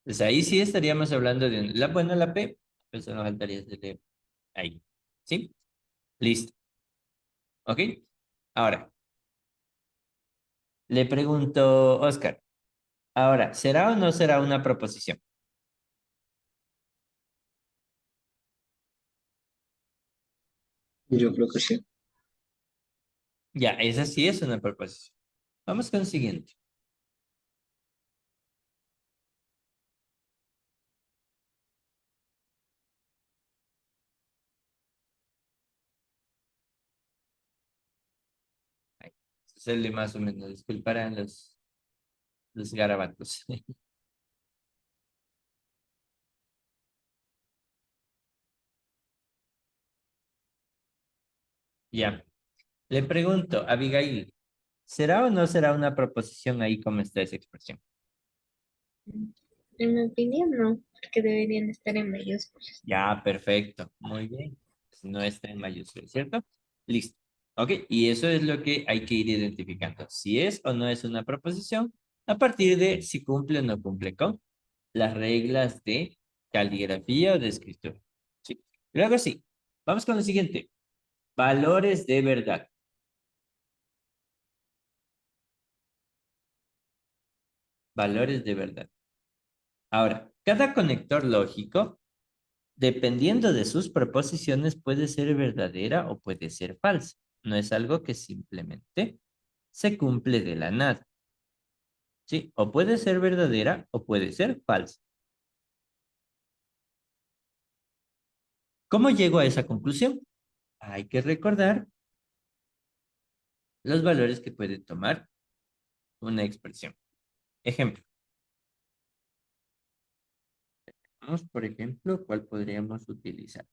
Pues ahí sí estaríamos hablando de bueno, la P, pues nos faltaría de ahí, ¿sí? Listo, ¿ok? Ahora, le pregunto, Oscar, ahora, ¿será o no será una proposición? Yo creo que sí. Ya, esa sí es una proposición. Vamos con el siguiente. Ahí. Ese es el de más o menos, disculparán los garabatos. Ya. Le pregunto, Abigail, ¿será o no será una proposición ahí como está esa expresión? En mi opinión, no, porque deberían estar en mayúsculas. Ya, perfecto. Muy bien. No está en mayúsculas, ¿cierto? Listo. Ok, y eso es lo que hay que ir identificando. Si es o no es una proposición, a partir de si cumple o no cumple con las reglas de caligrafía o de escritura. ¿Sí? Luego sí. Vamos con lo siguiente. Valores de verdad. Valores de verdad. Ahora, cada conector lógico, dependiendo de sus proposiciones, puede ser verdadera o puede ser falsa. No es algo que simplemente se cumple de la nada. ¿Sí? O puede ser verdadera o puede ser falsa. ¿Cómo llego a esa conclusión? Hay que recordar los valores que puede tomar una expresión. Ejemplo. Vamos, por ejemplo, ¿cuál podríamos utilizar?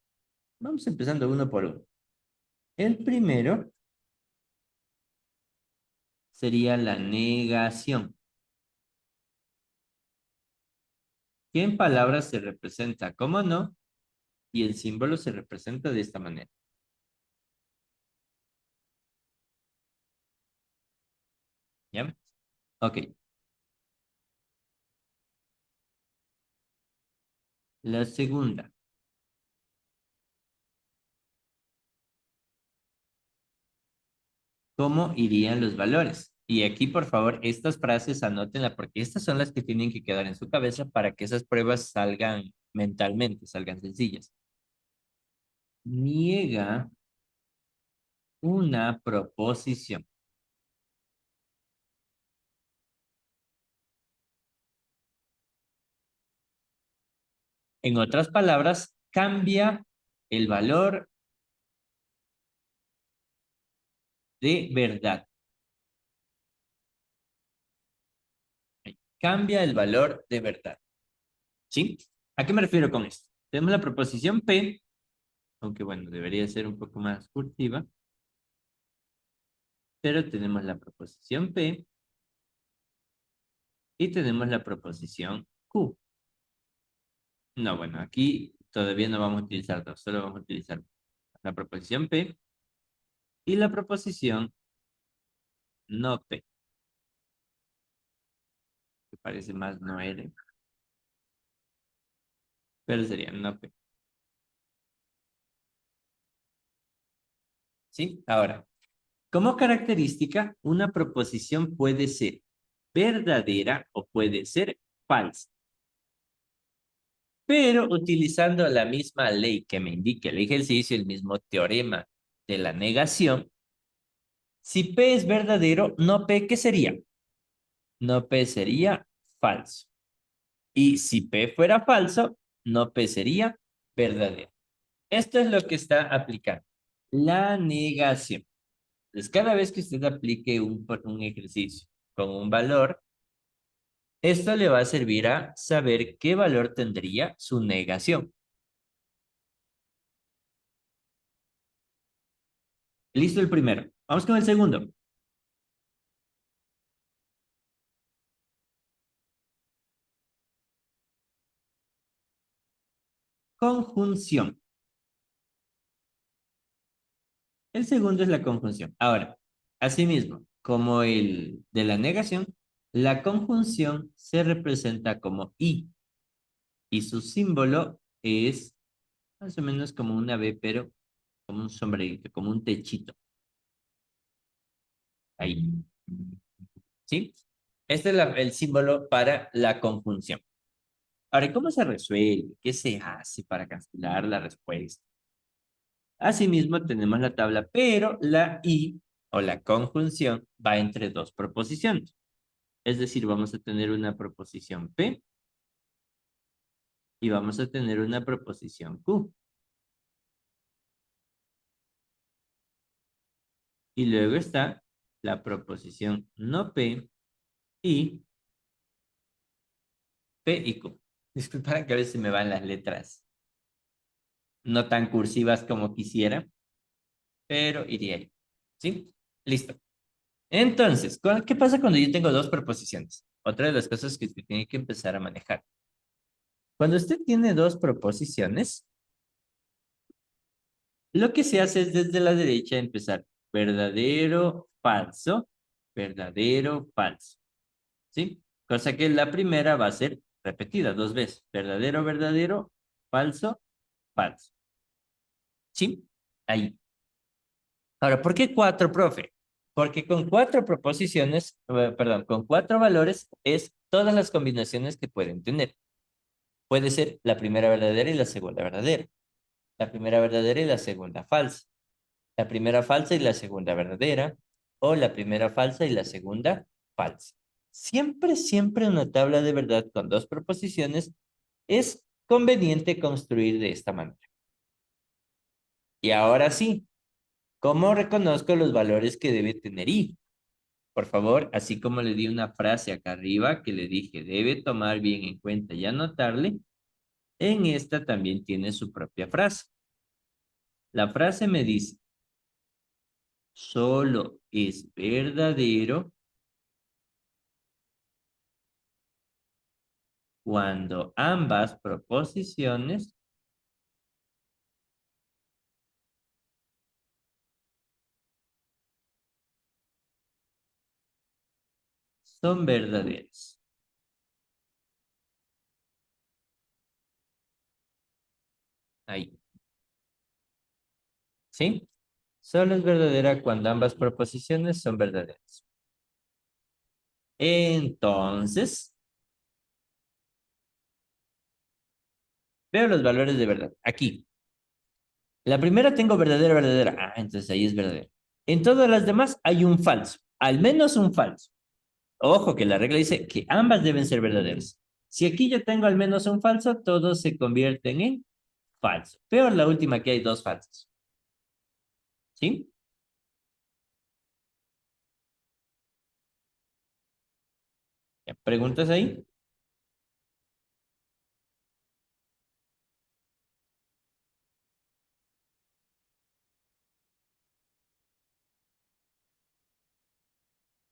Vamos empezando uno por uno. El primero sería la negación, que en palabras se representa como no y el símbolo se representa de esta manera. ¿Ya? Ok. La segunda. ¿Cómo irían los valores? Y aquí, por favor, estas frases anótenlas porque estas son las que tienen que quedar en su cabeza para que esas pruebas salgan mentalmente, salgan sencillas. Niega una proposición. En otras palabras, cambia el valor de verdad. Cambia el valor de verdad. ¿Sí? ¿A qué me refiero con esto? Tenemos la proposición P, aunque bueno, debería ser un poco más cursiva, pero tenemos la proposición P y tenemos la proposición Q. No, bueno, aquí todavía no vamos a utilizar dos, solo vamos a utilizar la proposición P y la proposición no P, que parece más no R, pero sería no P. ¿Sí? Ahora, como característica, una proposición puede ser verdadera o puede ser falsa. Pero utilizando la misma ley que me indica el ejercicio, el mismo teorema de la negación, si P es verdadero, no P, ¿qué sería? No P sería falso. Y si P fuera falso, no P sería verdadero. Esto es lo que está aplicando. La negación. Entonces, cada vez que usted aplique un ejercicio con un valor, esto le va a servir a saber qué valor tendría su negación. Listo el primero. Vamos con el segundo. Conjunción. El segundo es la conjunción. Ahora, asimismo, como el de la negación, la conjunción se representa como y su símbolo es más o menos como una B, pero como un sombrerito, como un techito. Ahí. ¿Sí? Este es el símbolo para la conjunción. Ahora, ¿cómo se resuelve? ¿Qué se hace para calcular la respuesta? Asimismo, tenemos la tabla, pero la y o la conjunción va entre dos proposiciones. Es decir, vamos a tener una proposición P y vamos a tener una proposición Q. Y luego está la proposición no P y P y Q. Disculpen que a veces me van las letras no tan cursivas como quisiera, pero iría ahí. ¿Sí? Listo. Entonces, ¿qué pasa cuando yo tengo dos proposiciones? Otra de las cosas que usted tiene que empezar a manejar. Cuando usted tiene dos proposiciones, lo que se hace es desde la derecha empezar verdadero, falso, verdadero, falso. ¿Sí? Cosa que la primera va a ser repetida dos veces. Verdadero, verdadero, falso, falso. ¿Sí? Ahí. Ahora, ¿por qué cuatro, profe? Porque con cuatro proposiciones, perdón, con cuatro valores es todas las combinaciones que pueden tener. Puede ser la primera verdadera y la segunda verdadera. La primera verdadera y la segunda falsa. La primera falsa y la segunda verdadera. O la primera falsa y la segunda falsa. Siempre, siempre una tabla de verdad con dos proposiciones es conveniente construir de esta manera. Y ahora sí, ¿cómo reconozco los valores que debe tener I? Por favor, así como le di una frase acá arriba que le dije, debe tomar bien en cuenta y anotarle, en esta también tiene su propia frase. La frase me dice, solo es verdadero cuando ambas proposiciones son verdaderas. Ahí. ¿Sí? Solo es verdadera cuando ambas proposiciones son verdaderas. Entonces, veo los valores de verdad. Aquí. La primera tengo verdadera, verdadera. Ah, entonces ahí es verdadera. En todas las demás hay un falso. Al menos un falso. Ojo que la regla dice que ambas deben ser verdaderas. Si aquí yo tengo al menos un falso, todos se convierten en falso. Peor la última que hay dos falsos. ¿Sí? ¿Ya? ¿Preguntas ahí?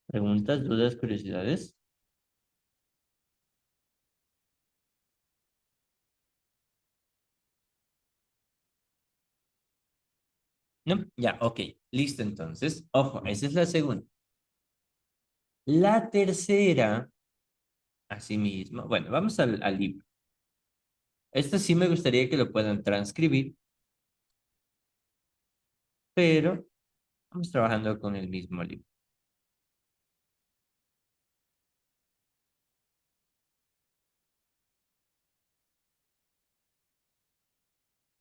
¿Preguntas, dudas, curiosidades? No, ya, ok. Listo entonces. Ojo, esa es la segunda. La tercera, así mismo. Bueno, vamos al libro. Esto sí me gustaría que lo puedan transcribir, pero vamos trabajando con el mismo libro.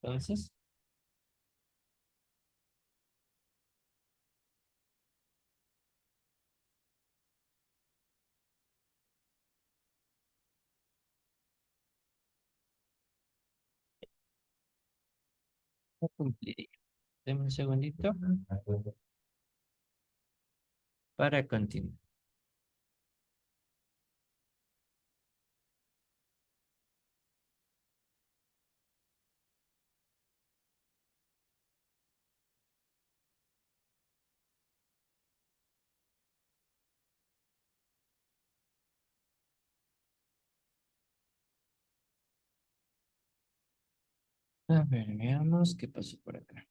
Entonces, ya cumpliría. Deme un segundito para continuar. A ver, veamos qué pasó por acá.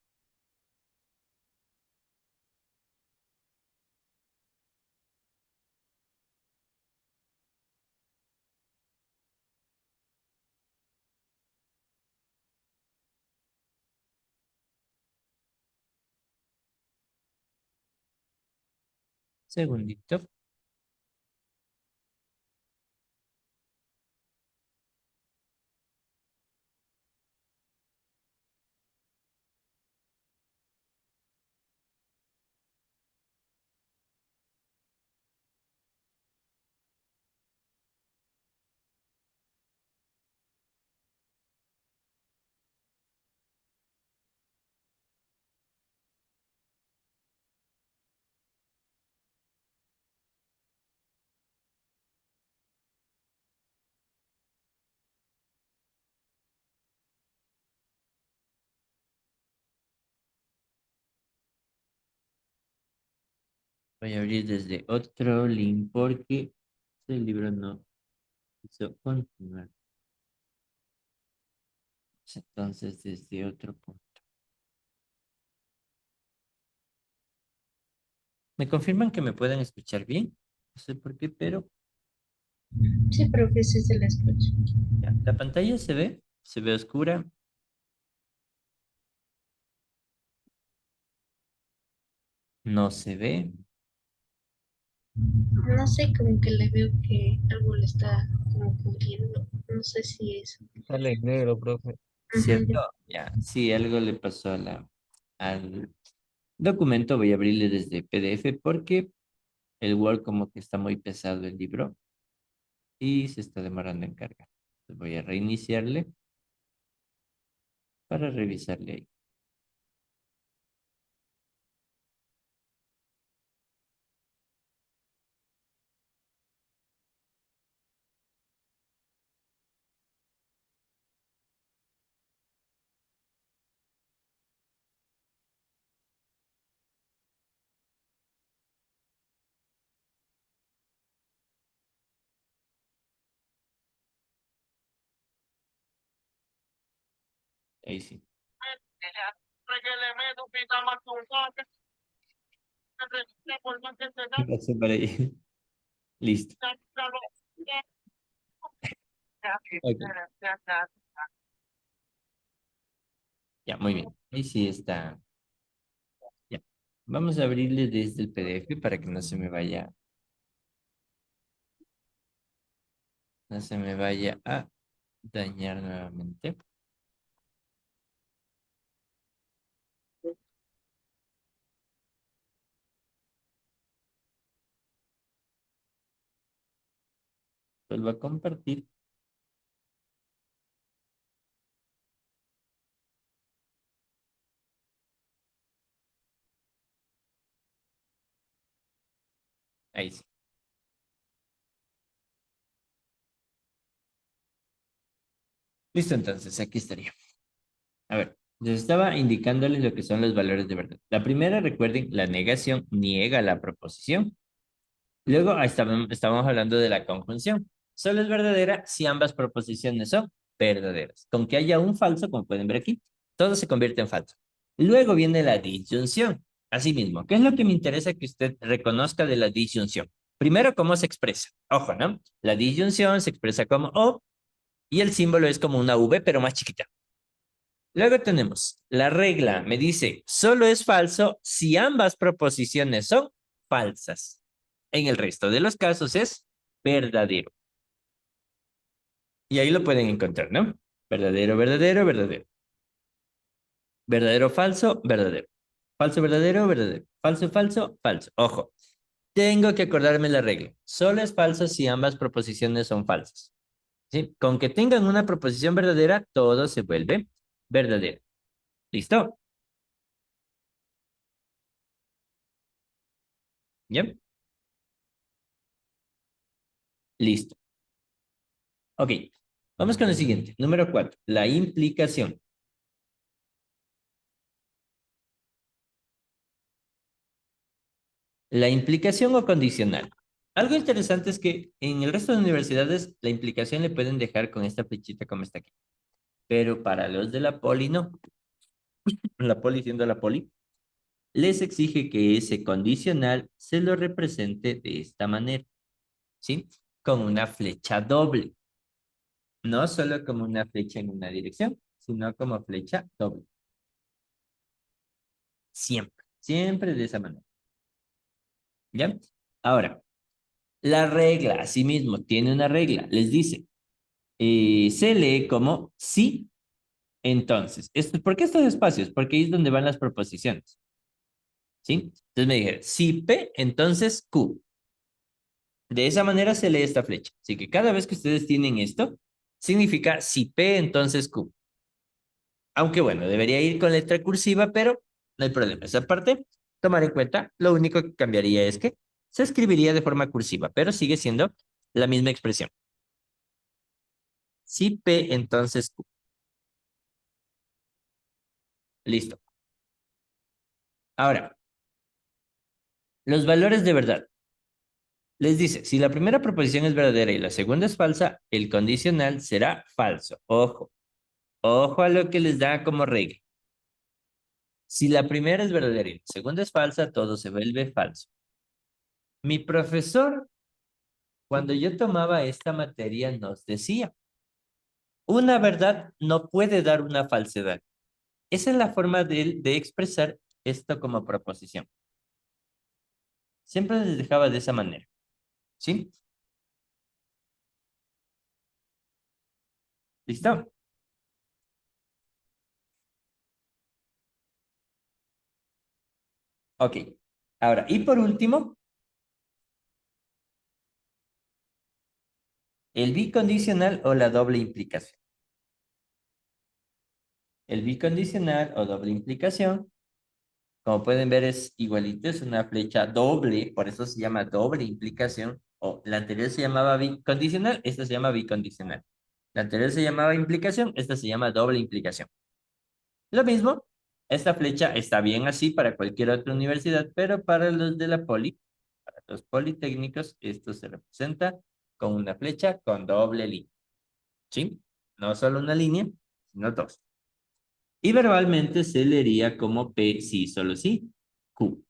Segundito. Voy a abrir desde otro link porque el libro no quiso continuar. Entonces, desde otro punto. ¿Me confirman que me pueden escuchar bien? No sé por qué, pero Sí, profe, sí se la escucha. ya. La pantalla se ve oscura, no se ve. No sé, como que le veo que algo le está como cubriendo. No sé si es. Sale en negro, profe. ¿Cierto? Ujú. Ya, sí, algo le pasó al documento. Voy a abrirle desde PDF porque el Word como que está muy pesado el libro y se está demorando en cargar. Entonces voy a reiniciarle para revisarle ahí. Ahí sí. ¿Qué pasó por ahí? Listo. Ok. Ya, muy bien. Ahí sí está. Ya. Vamos a abrirle desde el PDF para que no se me vaya a dañar nuevamente. Vuelvo a compartir. Ahí sí. Listo, entonces, aquí estaría. A ver, les estaba indicándoles lo que son los valores de verdad. La primera, recuerden, la negación niega la proposición. Luego estábamos hablando de la conjunción. Solo es verdadera si ambas proposiciones son verdaderas. Con que haya un falso, como pueden ver aquí, todo se convierte en falso. Luego viene la disyunción. Asimismo, ¿qué es lo que me interesa que usted reconozca de la disyunción? Primero, cómo se expresa. Ojo, ¿no? La disyunción se expresa como O y el símbolo es como una V, pero más chiquita. Luego tenemos la regla, me dice, solo es falso si ambas proposiciones son falsas. En el resto de los casos es verdadero. Y ahí lo pueden encontrar, ¿no? Verdadero, verdadero, verdadero. Verdadero, falso, verdadero. Falso, verdadero, verdadero. Falso, falso, falso. Ojo, tengo que acordarme la regla. Solo es falso si ambas proposiciones son falsas. ¿Sí? Con que tengan una proposición verdadera, todo se vuelve verdadero. ¿Listo? ¿Ya? Listo. Ok. Vamos con el siguiente. Número 4. La implicación. La implicación o condicional. Algo interesante es que en el resto de universidades la implicación le pueden dejar con esta flechita como está aquí. Pero para los de la poli no. La poli siendo la poli, les exige que ese condicional se lo represente de esta manera, ¿sí? Con una flecha doble. No solo como una flecha en una dirección, sino como flecha doble. Siempre, siempre de esa manera. ¿Ya? Ahora, la regla, asimismo, tiene una regla. Les dice, se lee como sí, entonces. ¿Por qué estos espacios? Porque ahí es donde van las proposiciones. ¿Sí? Entonces me dije, si P, entonces Q. De esa manera se lee esta flecha. Así que cada vez que ustedes tienen esto, significa si P, entonces Q. Aunque bueno, debería ir con letra cursiva, pero no hay problema. Esa parte, tomar en cuenta, lo único que cambiaría es que se escribiría de forma cursiva, pero sigue siendo la misma expresión. Si P, entonces Q. Listo. Ahora, los valores de verdad. Les dice, si la primera proposición es verdadera y la segunda es falsa, el condicional será falso. Ojo, ojo a lo que les da como regla. Si la primera es verdadera y la segunda es falsa, todo se vuelve falso. Mi profesor, cuando yo tomaba esta materia, nos decía, una verdad no puede dar una falsedad. Esa es la forma de expresar esto como proposición. Siempre les dejaba de esa manera. ¿Sí? ¿Listo? Ok. Ahora, y por último, el bicondicional o la doble implicación. El bicondicional o doble implicación, como pueden ver, es igualito, es una flecha doble, por eso se llama doble implicación, o la anterior se llamaba bicondicional, esta se llama bicondicional. La anterior se llamaba implicación, esta se llama doble implicación. Lo mismo, esta flecha está bien así para cualquier otra universidad, pero para los de la poli, para los politécnicos, esto se representa con una flecha con doble línea. ¿Sí? No solo una línea, sino dos. Y verbalmente se leería como P, sí, solo sí, Q.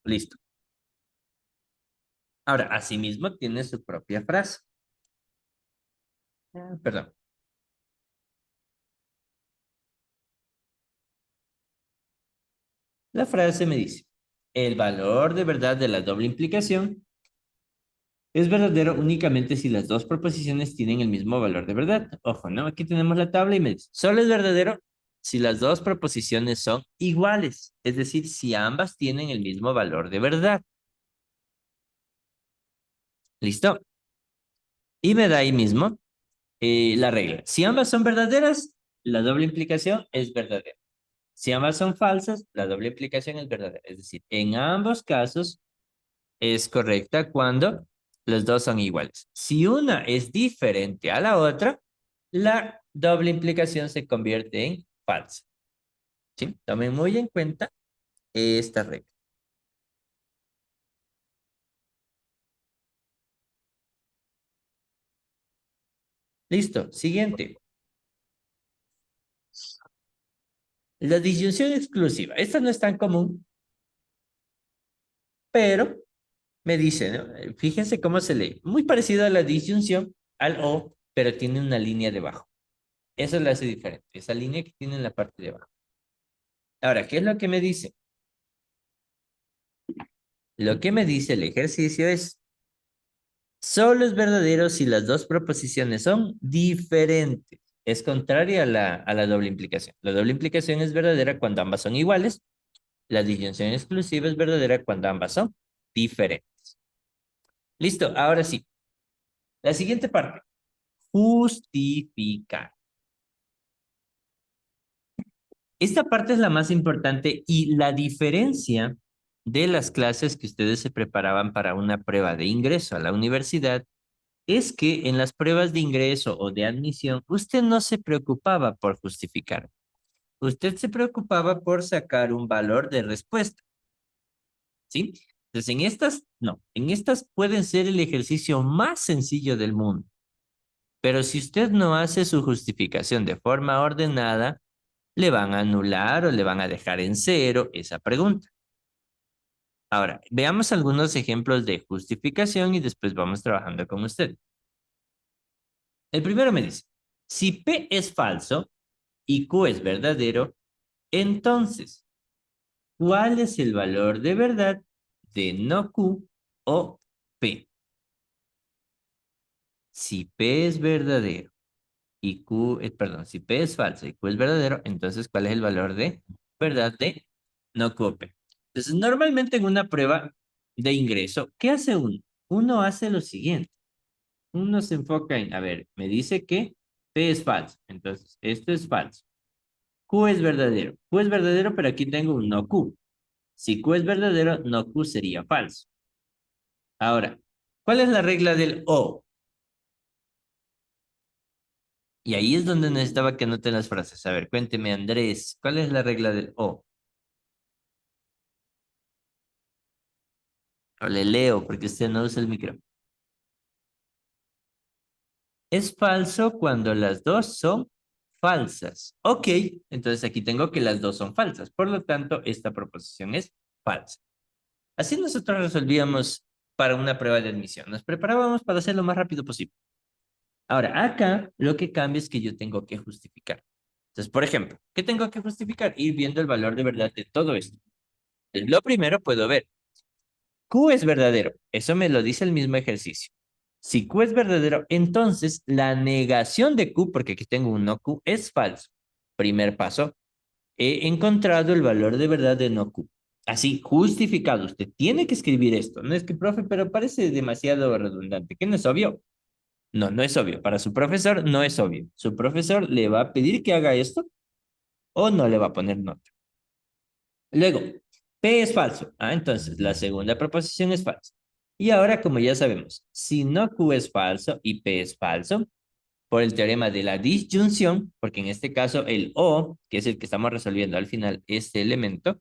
Listo. Ahora, asimismo tiene su propia frase. Perdón. La frase me dice, el valor de verdad de la doble implicación es verdadero únicamente si las dos proposiciones tienen el mismo valor de verdad. Ojo, ¿no? Aquí tenemos la tabla y me dice, solo es verdadero si las dos proposiciones son iguales, es decir, si ambas tienen el mismo valor de verdad. ¿Listo? Y me da ahí mismo la regla. Si ambas son verdaderas, la doble implicación es verdadera. Si ambas son falsas, la doble implicación es verdadera. Es decir, en ambos casos es correcta cuando los dos son iguales. Si una es diferente a la otra, la doble implicación se convierte en falsa. ¿Sí? Tomen muy en cuenta esta regla. Listo. Siguiente. La disyunción exclusiva. Esta no es tan común, pero me dice, ¿no? Fíjense cómo se lee. Muy parecido a la disyunción, al o, pero tiene una línea debajo. Eso lo hace diferente. Esa línea que tiene en la parte de abajo. Ahora, ¿qué es lo que me dice? Lo que me dice el ejercicio es, solo es verdadero si las dos proposiciones son diferentes. Es contraria a la doble implicación. La doble implicación es verdadera cuando ambas son iguales. La disyunción exclusiva es verdadera cuando ambas son diferentes. Listo, ahora sí. La siguiente parte. Justificar. Esta parte es la más importante y la diferencia de las clases que ustedes se preparaban para una prueba de ingreso a la universidad es que en las pruebas de ingreso o de admisión, usted no se preocupaba por justificar. Usted se preocupaba por sacar un valor de respuesta, ¿sí? Entonces, en estas, no, en estas pueden ser el ejercicio más sencillo del mundo. Pero si usted no hace su justificación de forma ordenada, le van a anular o le van a dejar en cero esa pregunta. Ahora, veamos algunos ejemplos de justificación y después vamos trabajando con usted. El primero me dice, si P es falso y Q es verdadero, entonces, ¿cuál es el valor de verdad de no Q o P? Si P es verdadero y Q, perdón, si P es falso y Q es verdadero, entonces, ¿cuál es el valor de verdad de no Q o P? Entonces, normalmente en una prueba de ingreso, ¿qué hace uno? Uno hace lo siguiente. Uno se enfoca en, a ver, me dice que P es falso. Entonces, esto es falso. Q es verdadero. Q es verdadero, pero aquí tengo un no Q. Si Q es verdadero, no Q sería falso. Ahora, ¿cuál es la regla del O? Y ahí es donde necesitaba que anoten las frases. A ver, cuénteme, Andrés, ¿cuál es la regla del O? O le leo, porque usted no usa el micrófono. Es falso cuando las dos son falsas. Ok, entonces aquí tengo que las dos son falsas. Por lo tanto, esta proposición es falsa. Así nosotros resolvíamos para una prueba de admisión. Nos preparábamos para hacer lo más rápido posible. Ahora, acá lo que cambia es que yo tengo que justificar. Entonces, por ejemplo, ¿qué tengo que justificar? Ir viendo el valor de verdad de todo esto. Entonces, lo primero puedo ver. Q es verdadero. Eso me lo dice el mismo ejercicio. Si Q es verdadero, entonces la negación de Q, porque aquí tengo un no Q, es falso. Primer paso, he encontrado el valor de verdad de no Q. Así, justificado. Usted tiene que escribir esto. No es que, profe, pero parece demasiado redundante. ¿Qué no es obvio? No, no es obvio. Para su profesor no es obvio. Su profesor le va a pedir que haga esto o no le va a poner nota. Luego, P es falso. Ah, entonces la segunda proposición es falsa. Y ahora, como ya sabemos, si no Q es falso y P es falso, por el teorema de la disyunción, porque en este caso el O, que es el que estamos resolviendo al final, este elemento,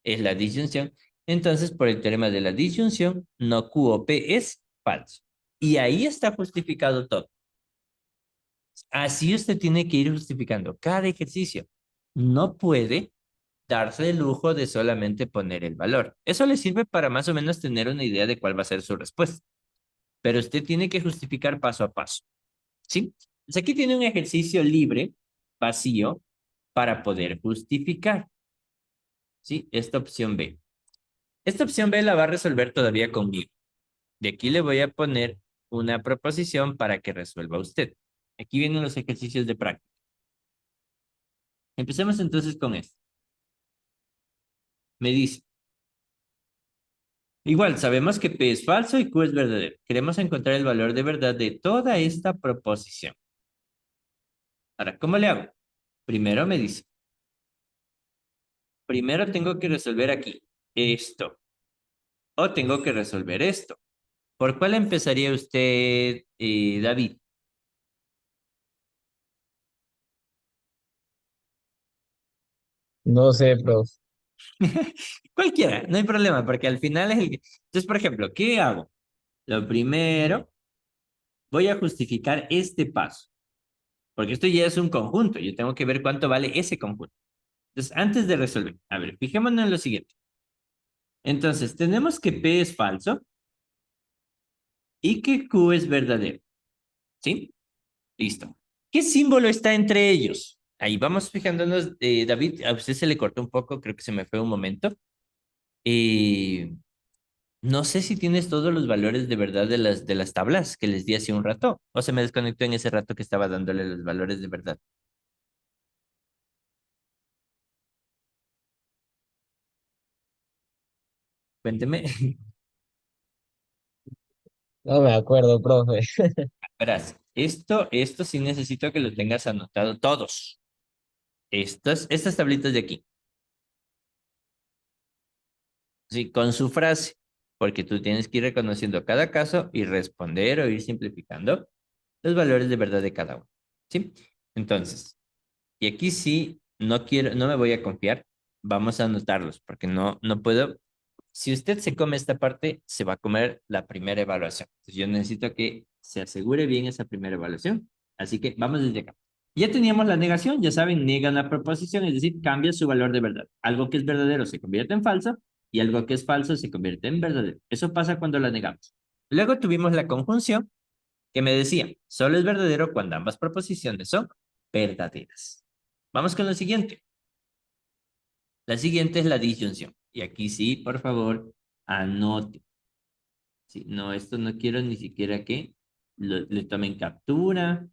es la disyunción, entonces por el teorema de la disyunción, no Q o P es falso. Y ahí está justificado todo. Así usted tiene que ir justificando cada ejercicio. No puede darse el lujo de solamente poner el valor. Eso le sirve para más o menos tener una idea de cuál va a ser su respuesta. Pero usted tiene que justificar paso a paso. ¿Sí? Entonces aquí tiene un ejercicio libre, vacío, para poder justificar. ¿sí? Esta opción B. Esta opción B la va a resolver todavía conmigo. De aquí le voy a poner una proposición para que resuelva usted. Aquí vienen los ejercicios de práctica. Empecemos entonces con esto. Me dice, igual, sabemos que P es falso y Q es verdadero. Queremos encontrar el valor de verdad de toda esta proposición. Ahora, ¿cómo le hago? Primero me dice, primero tengo que resolver aquí esto. O tengo que resolver esto. ¿Por cuál empezaría usted, David? No sé, profe. Cualquiera, no hay problema, porque al final es el que... Entonces, por ejemplo, ¿qué hago? Lo primero, voy a justificar este paso, porque esto ya es un conjunto, yo tengo que ver cuánto vale ese conjunto. Entonces, antes de resolver, a ver, fijémonos en lo siguiente. Entonces, tenemos que P es falso y que Q es verdadero, ¿sí? Listo. ¿Qué símbolo está entre ellos? Ahí vamos fijándonos, David, a usted se le cortó un poco, creo que se me fue un momento. Eh, no sé si tienes todos los valores de verdad de las tablas que les di hace un rato, o se me desconectó en ese rato que estaba dándole los valores de verdad. Cuénteme. No me acuerdo, profe. Verás, esto sí necesito que lo tengas anotado todos. Estas tablitas de aquí. Sí, con su frase, porque tú tienes que ir reconociendo cada caso y responder o ir simplificando los valores de verdad de cada uno. ¿Sí? Entonces, y aquí sí, no quiero, no me voy a confiar. Vamos a anotarlos, porque no puedo. Si usted se come esta parte, se va a comer la primera evaluación. Entonces, yo necesito que se asegure bien esa primera evaluación. Así que vamos desde acá. Ya teníamos la negación, ya saben, niegan la proposición, es decir, cambia su valor de verdad. Algo que es verdadero se convierte en falso y algo que es falso se convierte en verdadero. Eso pasa cuando la negamos. Luego tuvimos la conjunción que me decía, solo es verdadero cuando ambas proposiciones son verdaderas. Vamos con lo siguiente. La siguiente es la disyunción. Y aquí sí, por favor, anote. Sí, no, esto no quiero ni siquiera que le tomen captura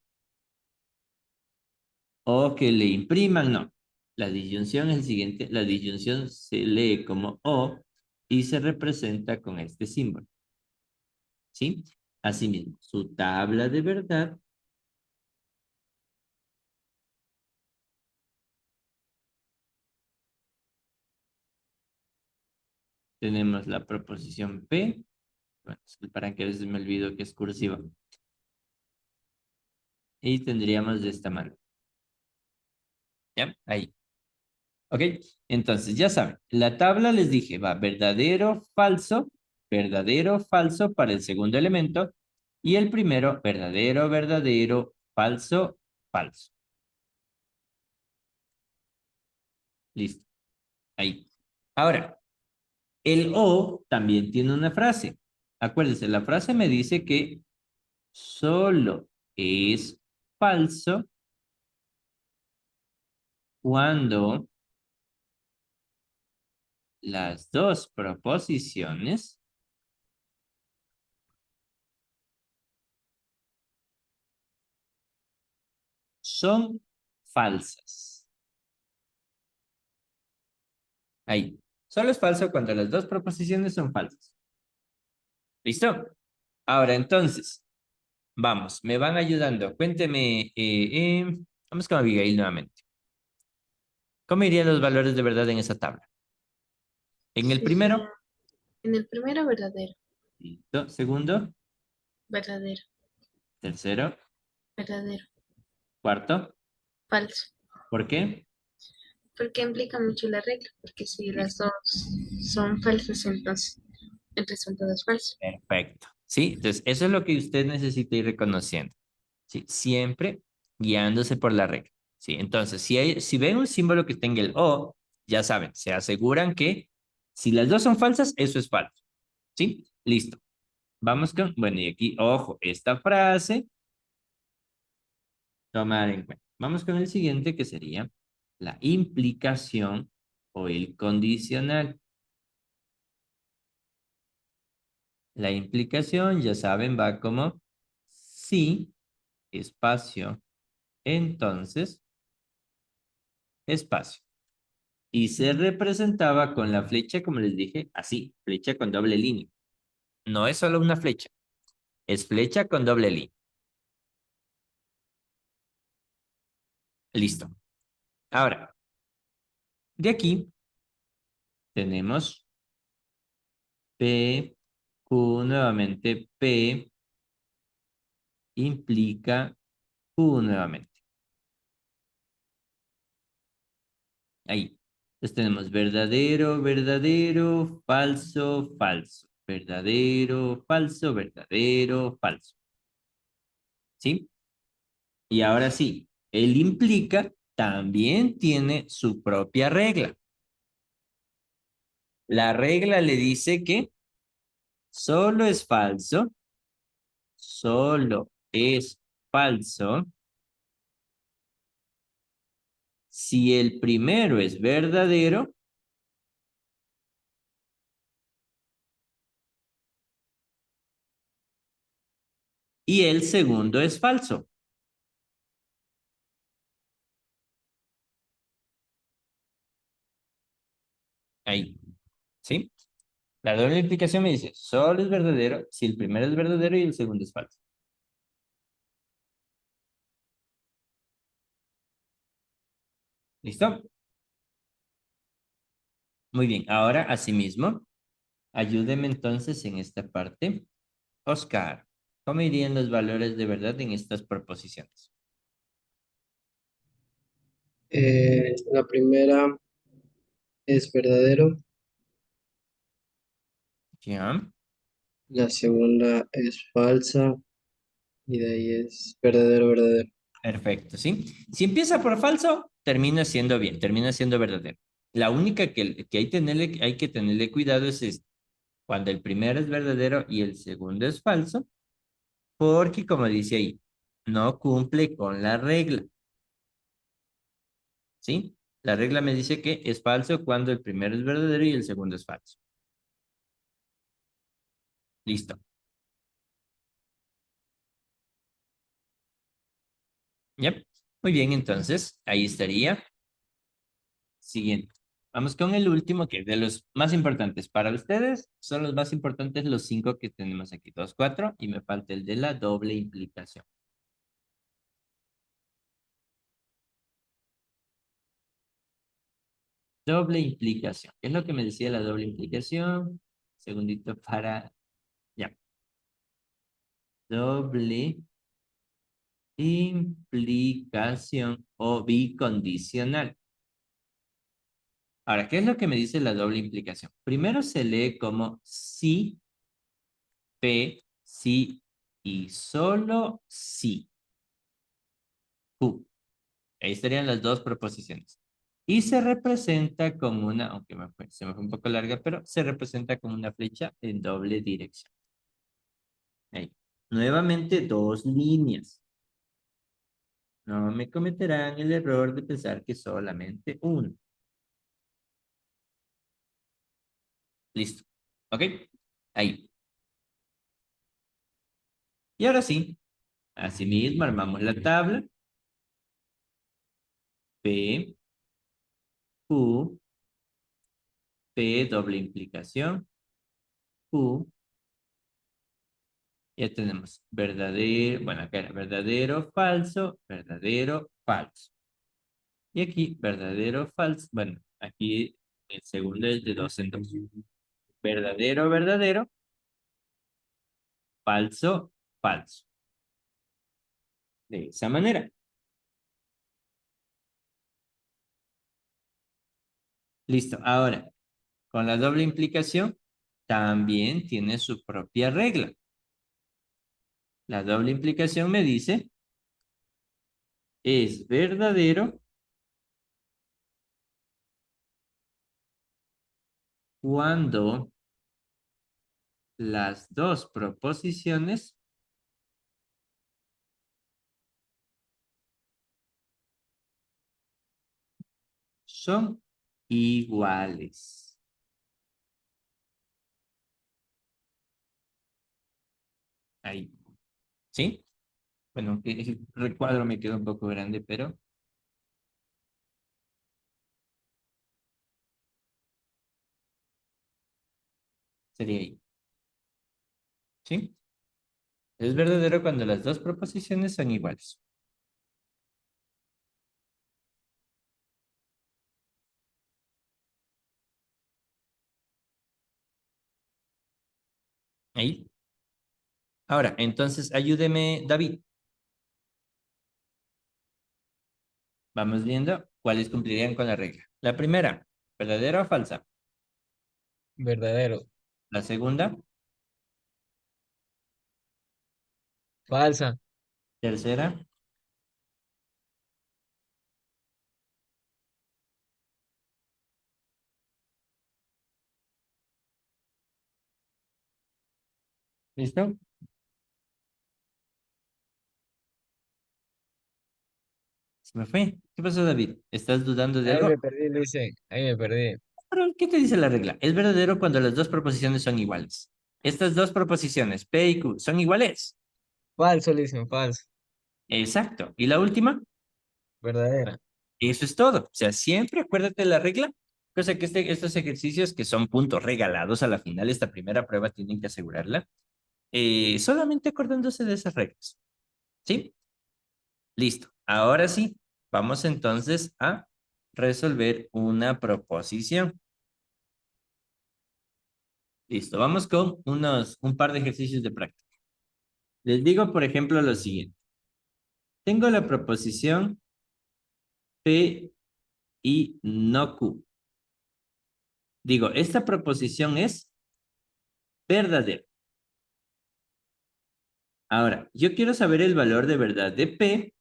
o que le impriman, no. La disyunción es el siguiente. La disyunción se lee como O y se representa con este símbolo. ¿Sí? Asimismo, su tabla de verdad tenemos la proposición P. Bueno, para que a veces me olvido que es cursiva. Y tendríamos de esta manera. ¿Ya? Ahí. ¿Ok? Entonces, ya saben, la tabla les dije, va verdadero, falso para el segundo elemento, y el primero, verdadero, verdadero, falso, falso. Listo. Ahí. Ahora, el O también tiene una frase. Acuérdense, la frase me dice que solo es falso cuando las dos proposiciones son falsas. Ahí. Solo es falso cuando las dos proposiciones son falsas. ¿Listo? Ahora, entonces, vamos, me van ayudando. Cuénteme, vamos con Abigail nuevamente. ¿Cómo irían los valores de verdad en esa tabla? En el Sería primero, en el primero verdadero, listo. Segundo, verdadero, tercero, verdadero, cuarto. falso. ¿Por qué? Porque implica mucho la regla, porque si las Listo. dos son falsas, entonces el resultado es falso. Perfecto. Sí, entonces eso es lo que usted necesita ir reconociendo. Sí, siempre guiándose por la regla. Sí, entonces, si ven un símbolo que tenga el O, ya saben, se aseguran que si las dos son falsas, eso es falso. ¿Sí? Listo. Vamos con, bueno, y aquí, ojo, esta frase, tomar en cuenta. Vamos con el siguiente, que sería la implicación o el condicional. La implicación, ya saben, va como si, espacio, entonces, espacio. Y se representaba con la flecha, como les dije, así, flecha con doble línea. No es solo una flecha, es flecha con doble línea. Listo. Ahora, de aquí tenemos P, Q, nuevamente P implica Q nuevamente. Ahí. Entonces tenemos verdadero, verdadero, falso, falso. Verdadero, falso, verdadero, falso. ¿Sí? Y ahora sí, el implica también tiene su propia regla. La regla le dice que solo es falso, solo es falso si el primero es verdadero y el segundo es falso. Ahí, ¿sí? La doble implicación me dice, solo es verdadero si el primero es verdadero y el segundo es falso. ¿Listo? Muy bien, ahora asimismo, ayúdeme entonces en esta parte. Oscar, ¿cómo irían los valores de verdad en estas proposiciones? La primera es verdadero, Ya, la segunda es falsa y de ahí es verdadero, verdadero. perfecto, ¿sí? Si empieza por falso, termina siendo bien, termina siendo verdadero. La única que hay que tenerle cuidado es esta. Cuando el primero es verdadero y el segundo es falso, porque como dice ahí, no cumple con la regla, ¿sí? La regla me dice que es falso cuando el primero es verdadero y el segundo es falso. Listo. Yep. Muy bien, entonces, ahí estaría. Siguiente. Vamos con el último, que es de los más importantes para ustedes. Son los más importantes los 5 que tenemos aquí. 2, 4, y me falta el de la doble implicación. Doble implicación. ¿Qué es lo que me decía la doble implicación? Segundito para... Ya. Doble implicación o bicondicional. Ahora, ¿qué es lo que me dice la doble implicación? Primero se lee como si, P, si y solo si. Q. Ahí estarían las dos proposiciones. Y se representa como una, aunque se me fue un poco larga, pero se representa como una flecha en doble dirección. Ahí. Nuevamente dos líneas. No me cometerán el error de pensar que solamente una. Listo. ¿Ok? Ahí. Y ahora sí, asimismo armamos la tabla. P, Q, P, doble implicación, Q. Ya tenemos verdadero, bueno, acá era verdadero, falso, verdadero, falso. Y aquí, verdadero, falso. Bueno, aquí el segundo es de dos en dos. Verdadero, verdadero, falso, falso. De esa manera. Listo. Ahora, con la doble implicación, también tiene su propia regla. La doble implicación me dice, es verdadero cuando las dos proposiciones son iguales. Ahí. ¿Sí? Bueno, el recuadro me quedó un poco grande, pero sería ahí. ¿Sí? Es verdadero cuando las dos proposiciones son iguales. Ahí. Ahora, entonces, ayúdeme, David. Vamos viendo cuáles cumplirían con la regla. La primera, ¿verdadera o falsa? Verdadero. La segunda, Falsa. tercera, ¿listo? Se me fue. ¿Qué pasó, David? ¿Estás dudando de Ahí algo? me perdí, Luis. Ahí me perdí. Pero, ¿qué te dice la regla? Es verdadero cuando las dos proposiciones son iguales. Estas dos proposiciones, P y Q, son iguales. Falso, Luis, falso. Exacto. ¿Y la última? Verdadera. Eso es todo. O sea, siempre acuérdate de la regla. Cosa que estos ejercicios que son puntos regalados a la final, esta primera prueba tienen que asegurarla. Solamente acordándose de esas reglas. ¿Sí? Listo. Ahora sí, vamos entonces a resolver una proposición. Listo. Vamos con un par de ejercicios de práctica. Les digo, por ejemplo, lo siguiente. Tengo la proposición P y no Q. Digo, esta proposición es verdadera. Ahora, yo quiero saber el valor de verdad de P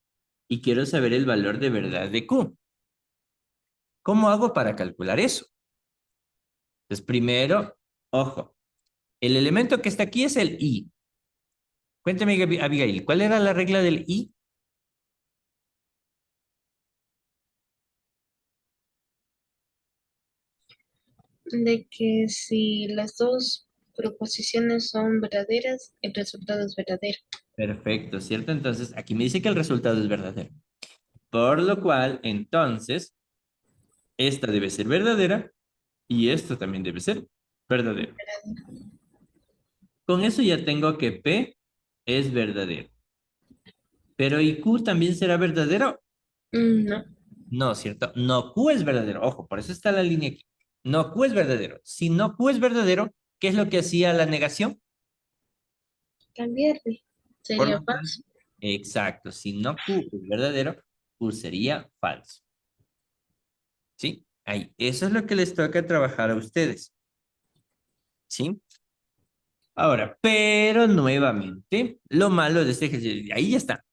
y quiero saber el valor de verdad de Q. ¿Cómo hago para calcular eso? Entonces, primero, ojo, el elemento que está aquí es el I. Cuéntame, Abigail, ¿cuál era la regla del I? De que si las dos proposiciones son verdaderas, el resultado es verdadero. Perfecto, ¿cierto? Entonces, aquí me dice que el resultado es verdadero. Por lo cual, entonces, esta debe ser verdadera y esto también debe ser verdadero. Con eso ya tengo que P es verdadero. Pero ¿y Q también será verdadero? No, No, ¿cierto? No Q es verdadero. Ojo, por eso está la línea aquí. No Q es verdadero. Si no Q es verdadero, ¿qué es lo que hacía la negación? cambiarle. Por Sería lo cual, falso. exacto. Si no Q es verdadero, Q sería falso. ¿Sí? Ahí. Eso es lo que les toca trabajar a ustedes. ¿Sí? Ahora, pero nuevamente, lo malo de este ejercicio, ahí ya está.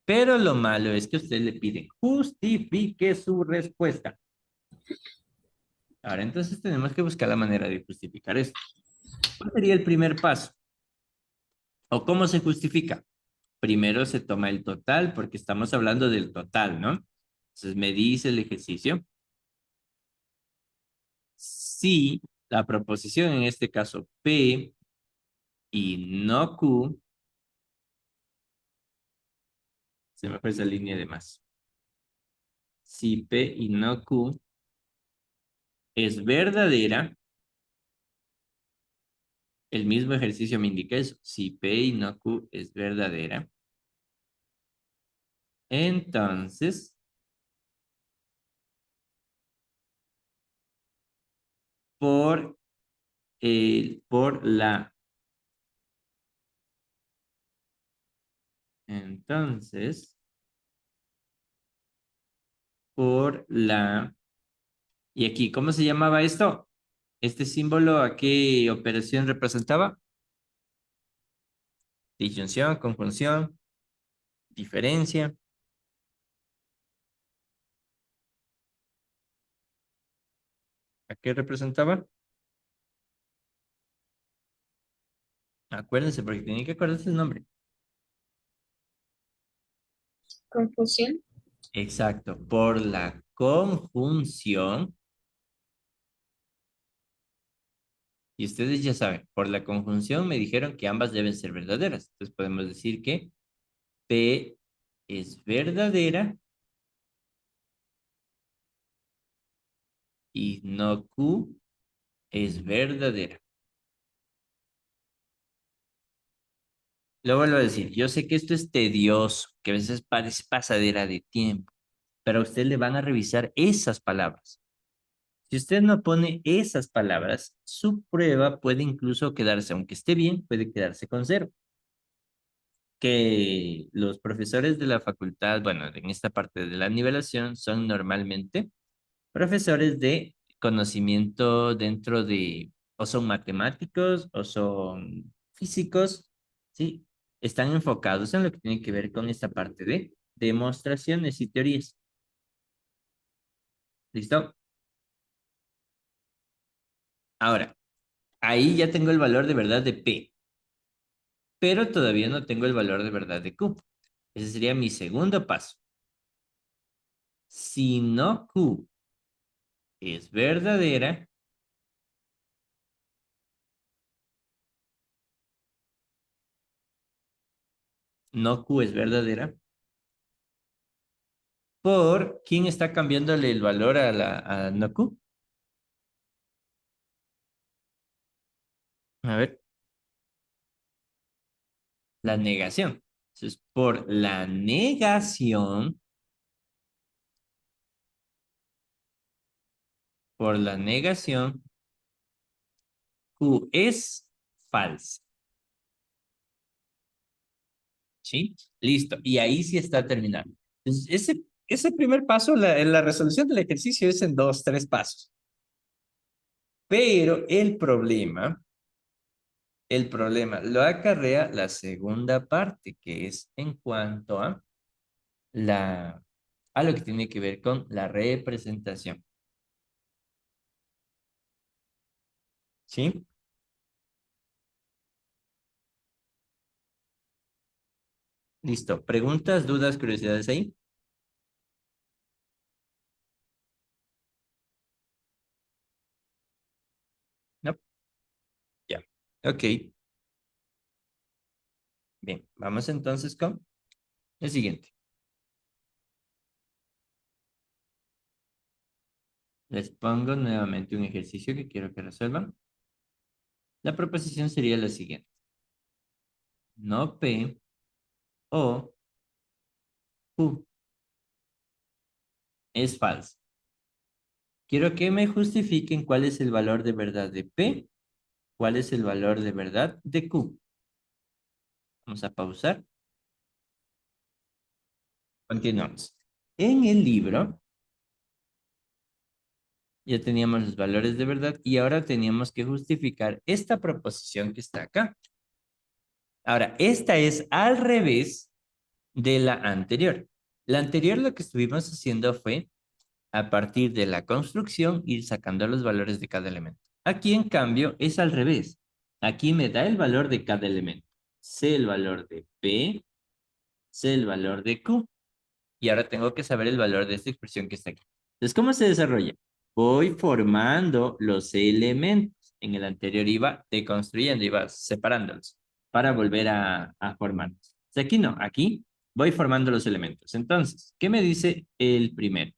Pero lo malo es que ustedes le piden justifique su respuesta. Ahora, entonces tenemos que buscar la manera de justificar esto. ¿Cuál sería el primer paso? ¿O cómo se justifica? Primero se toma el total, porque estamos hablando del total, ¿no? Entonces me dice el ejercicio. Si la proposición, en este caso P y no Q, se me fue esa línea de más. Si P y no Q es verdadera, el mismo ejercicio me indica eso. Si P y no Q es verdadera, entonces por, por la, entonces, por la, y aquí, ¿cómo se llamaba esto? Este símbolo, ¿a qué operación representaba? Disyunción, conjunción, diferencia. ¿A qué representaba? Acuérdense, porque tienen que acordarse el nombre. Confusión. Exacto, por la conjunción Y ustedes ya saben, por la conjunción me dijeron que ambas deben ser verdaderas. Entonces podemos decir que P es verdadera y no Q es verdadera. Lo vuelvo a decir, yo sé que esto es tedioso, que a veces parece pasadera de tiempo, pero a usted le van a revisar esas palabras. Si usted no pone esas palabras, su prueba puede incluso quedarse, aunque esté bien, puede quedarse con cero. Que los profesores de la facultad, bueno, en esta parte de la nivelación, son normalmente profesores de conocimiento dentro de, o son matemáticos, o son físicos, ¿sí? Están enfocados en lo que tiene que ver con esta parte de demostraciones y teorías. ¿Listo? Ahora, ahí ya tengo el valor de verdad de P, pero todavía no tengo el valor de verdad de Q. Ese sería mi segundo paso. Si no Q es verdadera, no Q es verdadera, ¿por quién está cambiándole el valor a la a no Q? A ver, la negación. Entonces, por la negación, Q es falsa. ¿Sí? Listo. Y ahí sí está terminado. Entonces, ese primer paso, la resolución del ejercicio es en dos, tres pasos. Pero el problema lo acarrea la segunda parte, que es en cuanto a lo que tiene que ver con la representación. ¿Sí? Listo. ¿Preguntas, dudas, curiosidades ahí? No. Ya. Ok. Bien. Vamos entonces con el siguiente. Les pongo nuevamente un ejercicio que quiero que resuelvan. La proposición sería la siguiente. No P o Q es falso. Quiero que me justifiquen cuál es el valor de verdad de P, cuál es el valor de verdad de Q. Vamos a pausar. Continuamos. En el libro ya teníamos los valores de verdad y ahora teníamos que justificar esta proposición que está acá. Ahora, esta es al revés de la anterior. La anterior lo que estuvimos haciendo fue, a partir de la construcción, ir sacando los valores de cada elemento. Aquí, en cambio, es al revés. Aquí me da el valor de cada elemento. Sé el valor de P, sé el valor de Q. Y ahora tengo que saber el valor de esta expresión que está aquí. Entonces, ¿cómo se desarrolla? Voy formando los elementos. En el anterior iba deconstruyendo, iba separándolos para volver a formarlos. Aquí no, aquí voy formando los elementos. Entonces, ¿qué me dice el primero?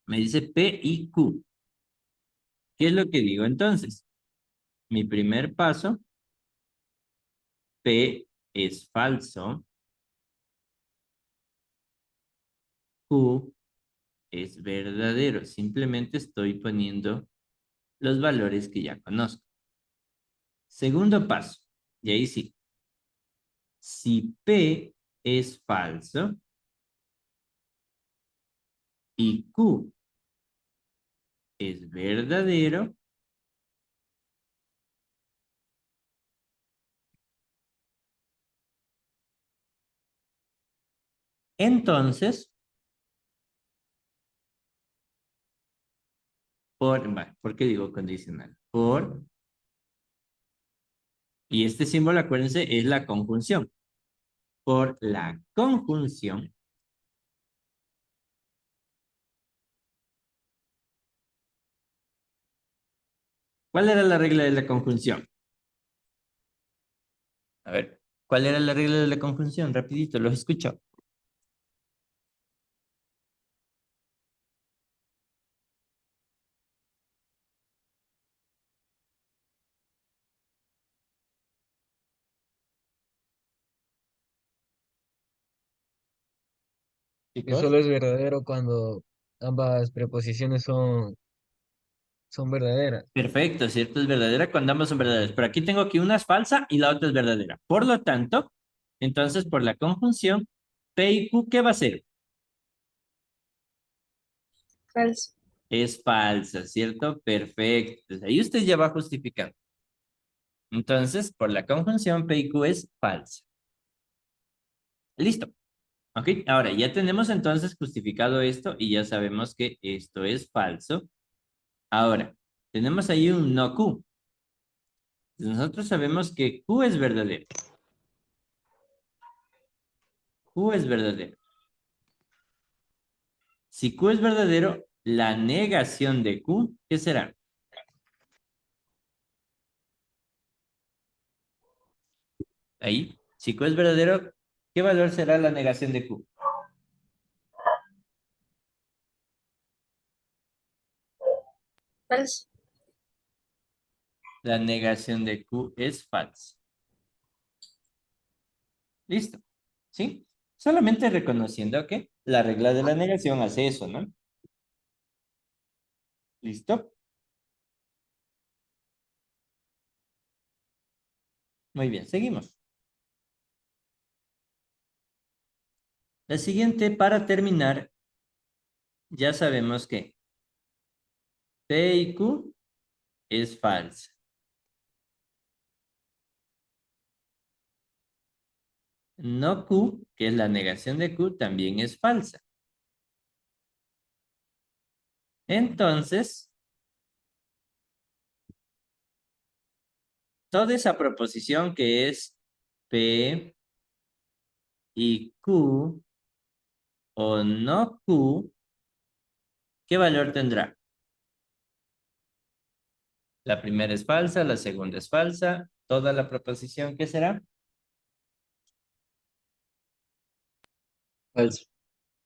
Me dice P y Q. ¿Qué es lo que digo entonces? Mi primer paso, P es falso, Q es verdadero. Simplemente estoy poniendo los valores que ya conozco. Segundo paso, y ahí sí, si P es falso y Q es verdadero, entonces, ¿por qué digo condicional? Y este símbolo, acuérdense, es la conjunción. Por la conjunción, ¿Cuál era la regla de la conjunción? A ver, ¿cuál era la regla de la conjunción? Rapidito, los escucho. Que Chicos. solo es verdadero cuando ambas preposiciones son verdaderas. Perfecto, ¿cierto? Es verdadera cuando ambas son verdaderas. Pero aquí tengo que una es falsa y la otra es verdadera. Por lo tanto, entonces por la conjunción, P y Q, ¿qué va a ser? Falso. Es falsa, ¿cierto? Perfecto. Entonces, ahí usted ya va justificando. Entonces, por la conjunción, P y Q es falsa. Listo. Ok, ahora ya tenemos entonces justificado esto y ya sabemos que esto es falso. Ahora, tenemos ahí un no Q. Nosotros sabemos que Q es verdadero. Q es verdadero. Si Q es verdadero, la negación de Q, ¿qué será? Ahí, si Q es verdadero, ¿qué valor será la negación de Q? Falso. La negación de Q es falsa. Listo. ¿Sí? Solamente reconociendo que la regla de la negación hace eso, ¿no? ¿Listo? Muy bien, seguimos. La siguiente, para terminar, ya sabemos que P y Q es falsa. No Q, que es la negación de Q, también es falsa. Entonces, toda esa proposición que es P y Q o no Q, ¿qué valor tendrá? La primera es falsa, la segunda es falsa. Toda la proposición, ¿qué será? Falso.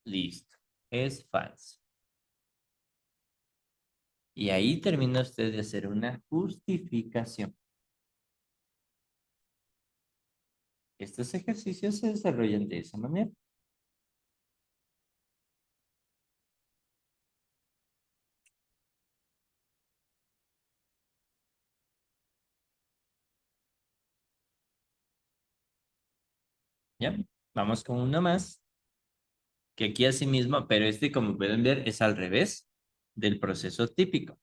Listo, es falso. Y ahí termina usted de hacer una justificación. Estos ejercicios se desarrollan de esa manera. ¿Ya? Vamos con uno más, que aquí asimismo, pero este, como pueden ver, es al revés del proceso típico.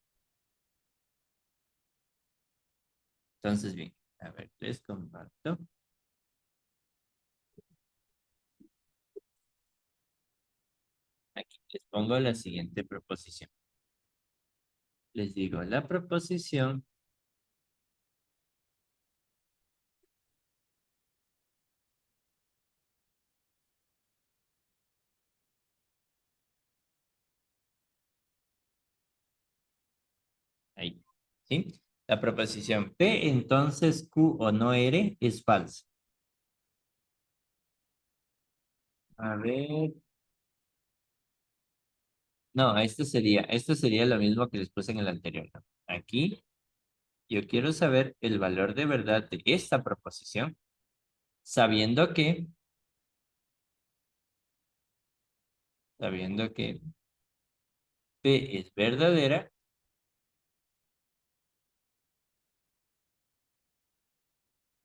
Entonces, bien, a ver, les comparto. Aquí les pongo la siguiente proposición. Les digo, la proposición ahí, ¿sí? La proposición P, entonces Q o no R es falsa. A ver. No, esto sería lo mismo que les puse en el anterior, ¿no? Aquí yo quiero saber el valor de verdad de esta proposición, sabiendo que P es verdadera,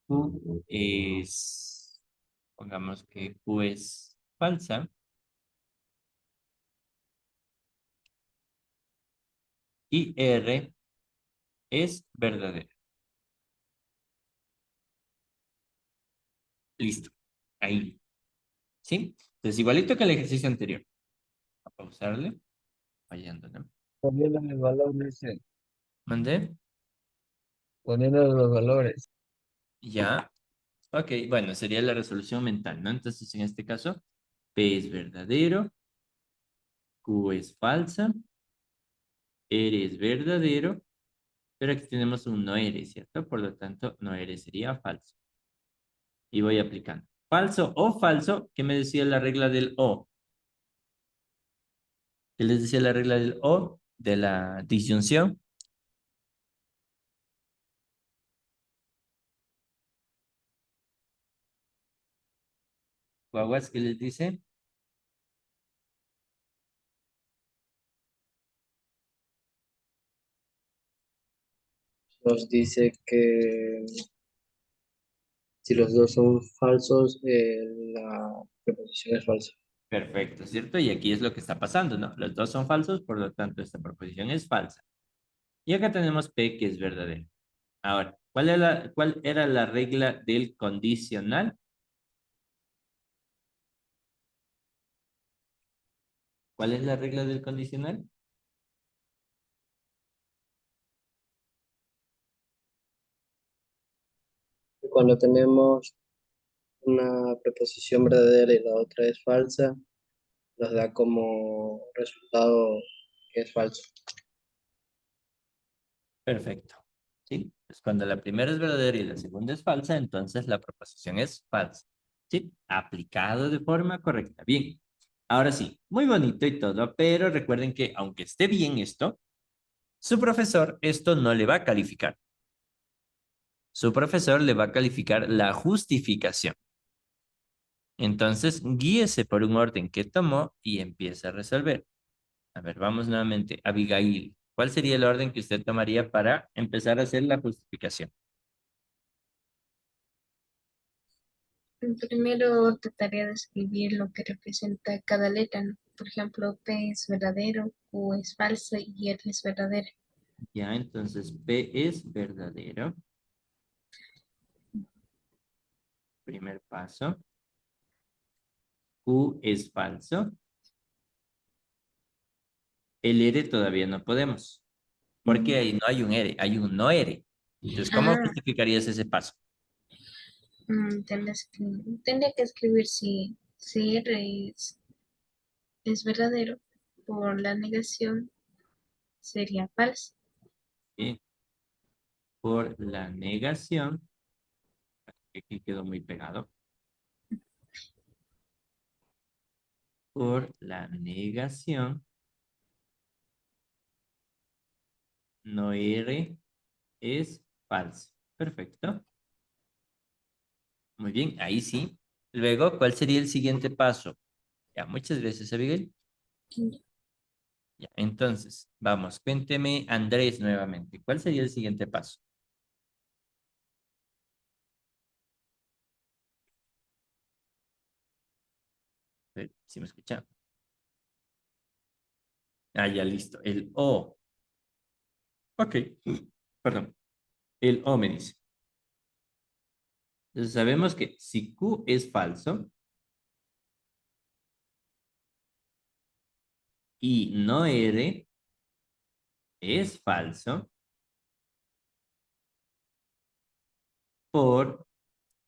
Q es, pongamos que Q es falsa y R es verdadera. Listo. Ahí. ¿Sí? Entonces, igualito que el ejercicio anterior. A pausarle. Fallando, ¿no? Poniendo los valores, ¿Mandé? poniendo los valores. Ya. Ok, bueno, sería la resolución mental, ¿no? Entonces, en este caso, P es verdadero, Q es falsa, R es verdadero Pero aquí tenemos un no eres, ¿cierto? Por lo tanto, no eres sería falso. Y voy aplicando. Falso o falso, ¿qué me decía la regla del o? ¿Qué les decía la regla del o? De la disyunción. Guaguas, ¿qué les dice? Nos dice que si los dos son falsos, la preposición es falsa. Perfecto, ¿cierto? Y aquí es lo que está pasando, ¿no? Los dos son falsos, por lo tanto, esta proposición es falsa. Y acá tenemos P que es verdadero. Ahora, ¿cuál era la regla del condicional? ¿Cuál es la regla del condicional? Cuando tenemos una preposición verdadera y la otra es falsa, nos da como resultado que es falso. Perfecto. ¿Sí? Pues cuando la primera es verdadera y la segunda es falsa, entonces la proposición es falsa. ¿Sí? Aplicado de forma correcta. Bien. Ahora sí, muy bonito y todo, pero recuerden que aunque esté bien esto, su profesor esto no le va a calificar. Su profesor le va a calificar la justificación. Entonces, guíese por un orden que tomó y empiece a resolver. A ver, vamos nuevamente. Abigail, ¿cuál sería el orden que usted tomaría para empezar a hacer la justificación? Primero trataría de escribir lo que representa cada letra, ¿no? Por ejemplo, P es verdadero, Q es falso y R es verdadera. Ya, entonces P es verdadero. Primer paso. Q es falso. El R todavía no podemos, porque ahí no hay un R, hay un no R. Entonces, ¿cómo Ah, justificarías ese paso? tendría que escribir si R es verdadero, por la negación sería falso. ¿Sí? Por la negación, que aquí quedó muy pegado. Por la negación, no R es falso. Perfecto. Muy bien, ahí sí. Luego, ¿cuál sería el siguiente paso? Ya, muchas gracias, Abigail. Ya, entonces, vamos, cuénteme, Andrés, nuevamente. ¿Cuál sería el siguiente paso? A ver, si me escucha. Ah, ya, listo. El O. Ok, perdón. El O me dice. Entonces, sabemos que si Q es falso y no R es falso por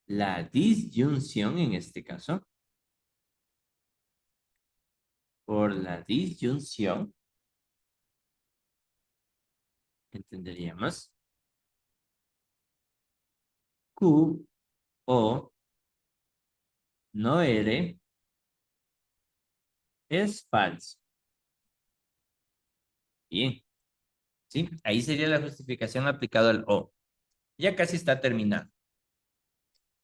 la disyunción en este caso, por la disyunción, entenderíamos Q o no R es falso. Bien, ¿sí? Ahí sería la justificación aplicada al O. Ya casi está terminado.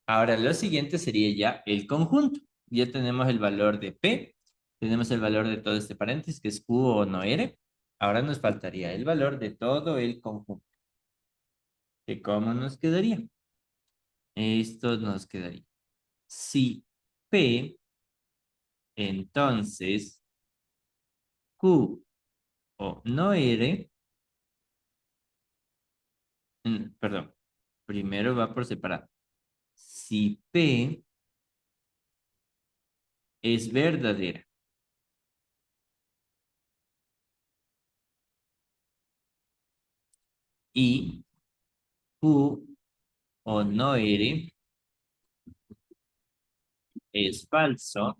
Ahora lo siguiente sería ya el conjunto. Ya tenemos el valor de P, tenemos el valor de todo este paréntesis que es Q o no R. Ahora nos faltaría el valor de todo el conjunto. ¿Que cómo nos quedaría? Esto nos quedaría. Si P, entonces Q o no R, perdón, primero va por separado. Si P es verdadera y Q o no R es falso,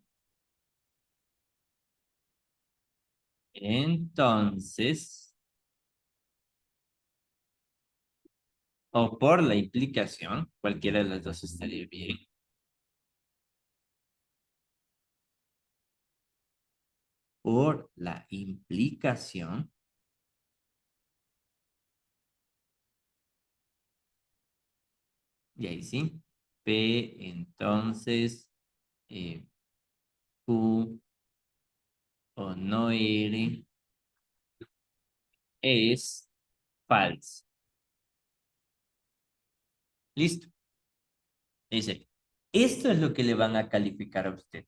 entonces o por la implicación, cualquiera de las dos estaría bien. Por la implicación. Y ahí sí. P, entonces, Q o no R es falso. Listo. Dice, esto es lo que le van a calificar a usted.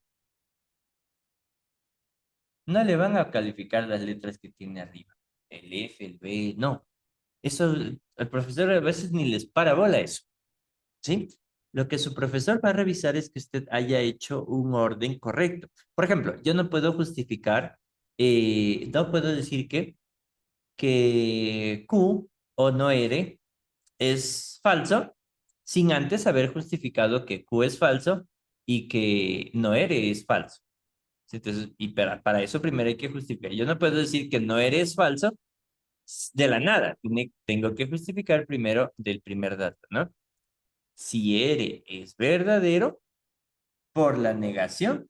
No le van a calificar las letras que tiene arriba. El F, el B, no. Eso, el profesor a veces ni les para bola eso. ¿Sí? Lo que su profesor va a revisar es que usted haya hecho un orden correcto. Por ejemplo, yo no puedo justificar, no puedo decir que Q o no R es falso sin antes haber justificado que Q es falso y que no R es falso. ¿Sí? Entonces, y para eso primero hay que justificar. Yo no puedo decir que no eres falso de la nada. Tengo que justificar primero del primer dato, ¿no? Si R es verdadero, por la negación,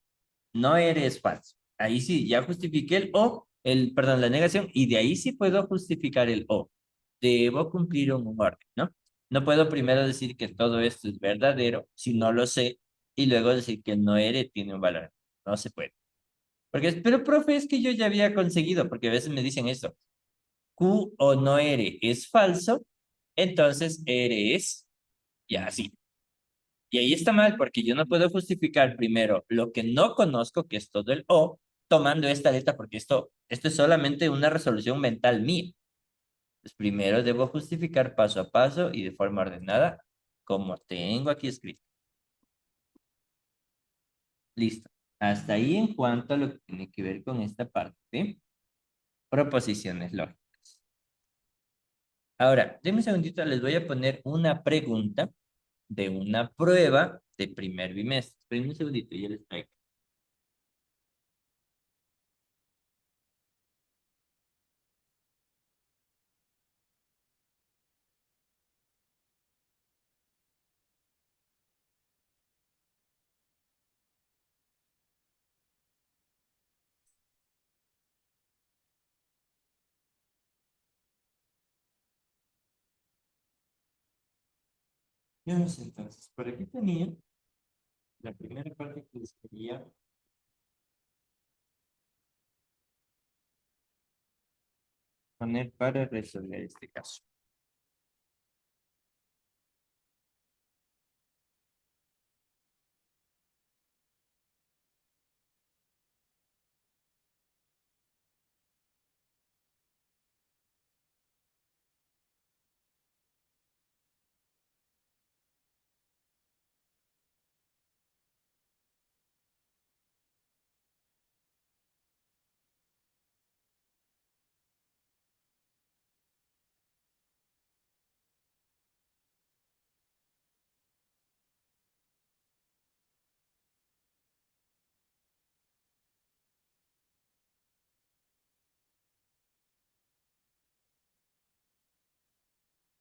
no eres falso. Ahí sí, ya justifiqué el o, perdón, la negación, y de ahí sí puedo justificar el o. Debo cumplir un orden, ¿no? No puedo primero decir que todo esto es verdadero si no lo sé y luego decir que no eres tiene un valor. No se puede. Porque, pero profe, es que yo ya había conseguido, porque a veces me dicen esto, Q o no eres es falso, entonces eres, ya así. Y ahí está mal porque yo no puedo justificar primero lo que no conozco, que es todo el O, tomando esta letra, porque esto es solamente una resolución mental mía. Pues primero debo justificar paso a paso y de forma ordenada, como tengo aquí escrito. Listo. Hasta ahí en cuanto a lo que tiene que ver con esta parte de proposiciones lógicas. Ahora, denme un segundito, les voy a poner una pregunta de una prueba de primer bimestre. Esperen un segundito, ya les traigo. Yo no sé, entonces, por aquí tenía la primera parte que les quería poner para resolver este caso.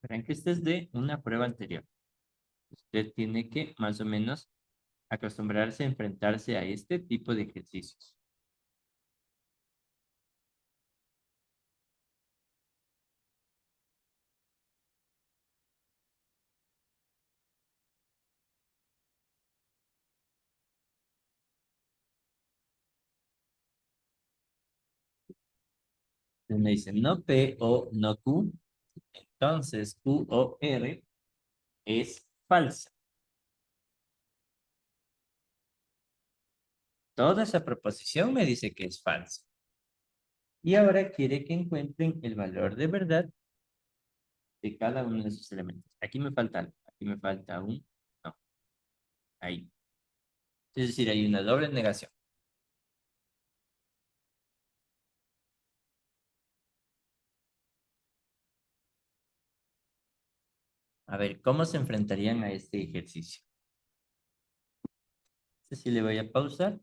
Verán que este es de una prueba anterior. Usted tiene que más o menos acostumbrarse a enfrentarse a este tipo de ejercicios. Entonces me dice no P o no Q, entonces Q o R es falsa. Toda esa proposición me dice que es falsa. Y ahora quiere que encuentren el valor de verdad de cada uno de esos elementos. Aquí me falta algo. Aquí me falta un no. Ahí. Es decir, hay una doble negación. A ver, ¿cómo se enfrentarían a este ejercicio? Este sí le voy a pausar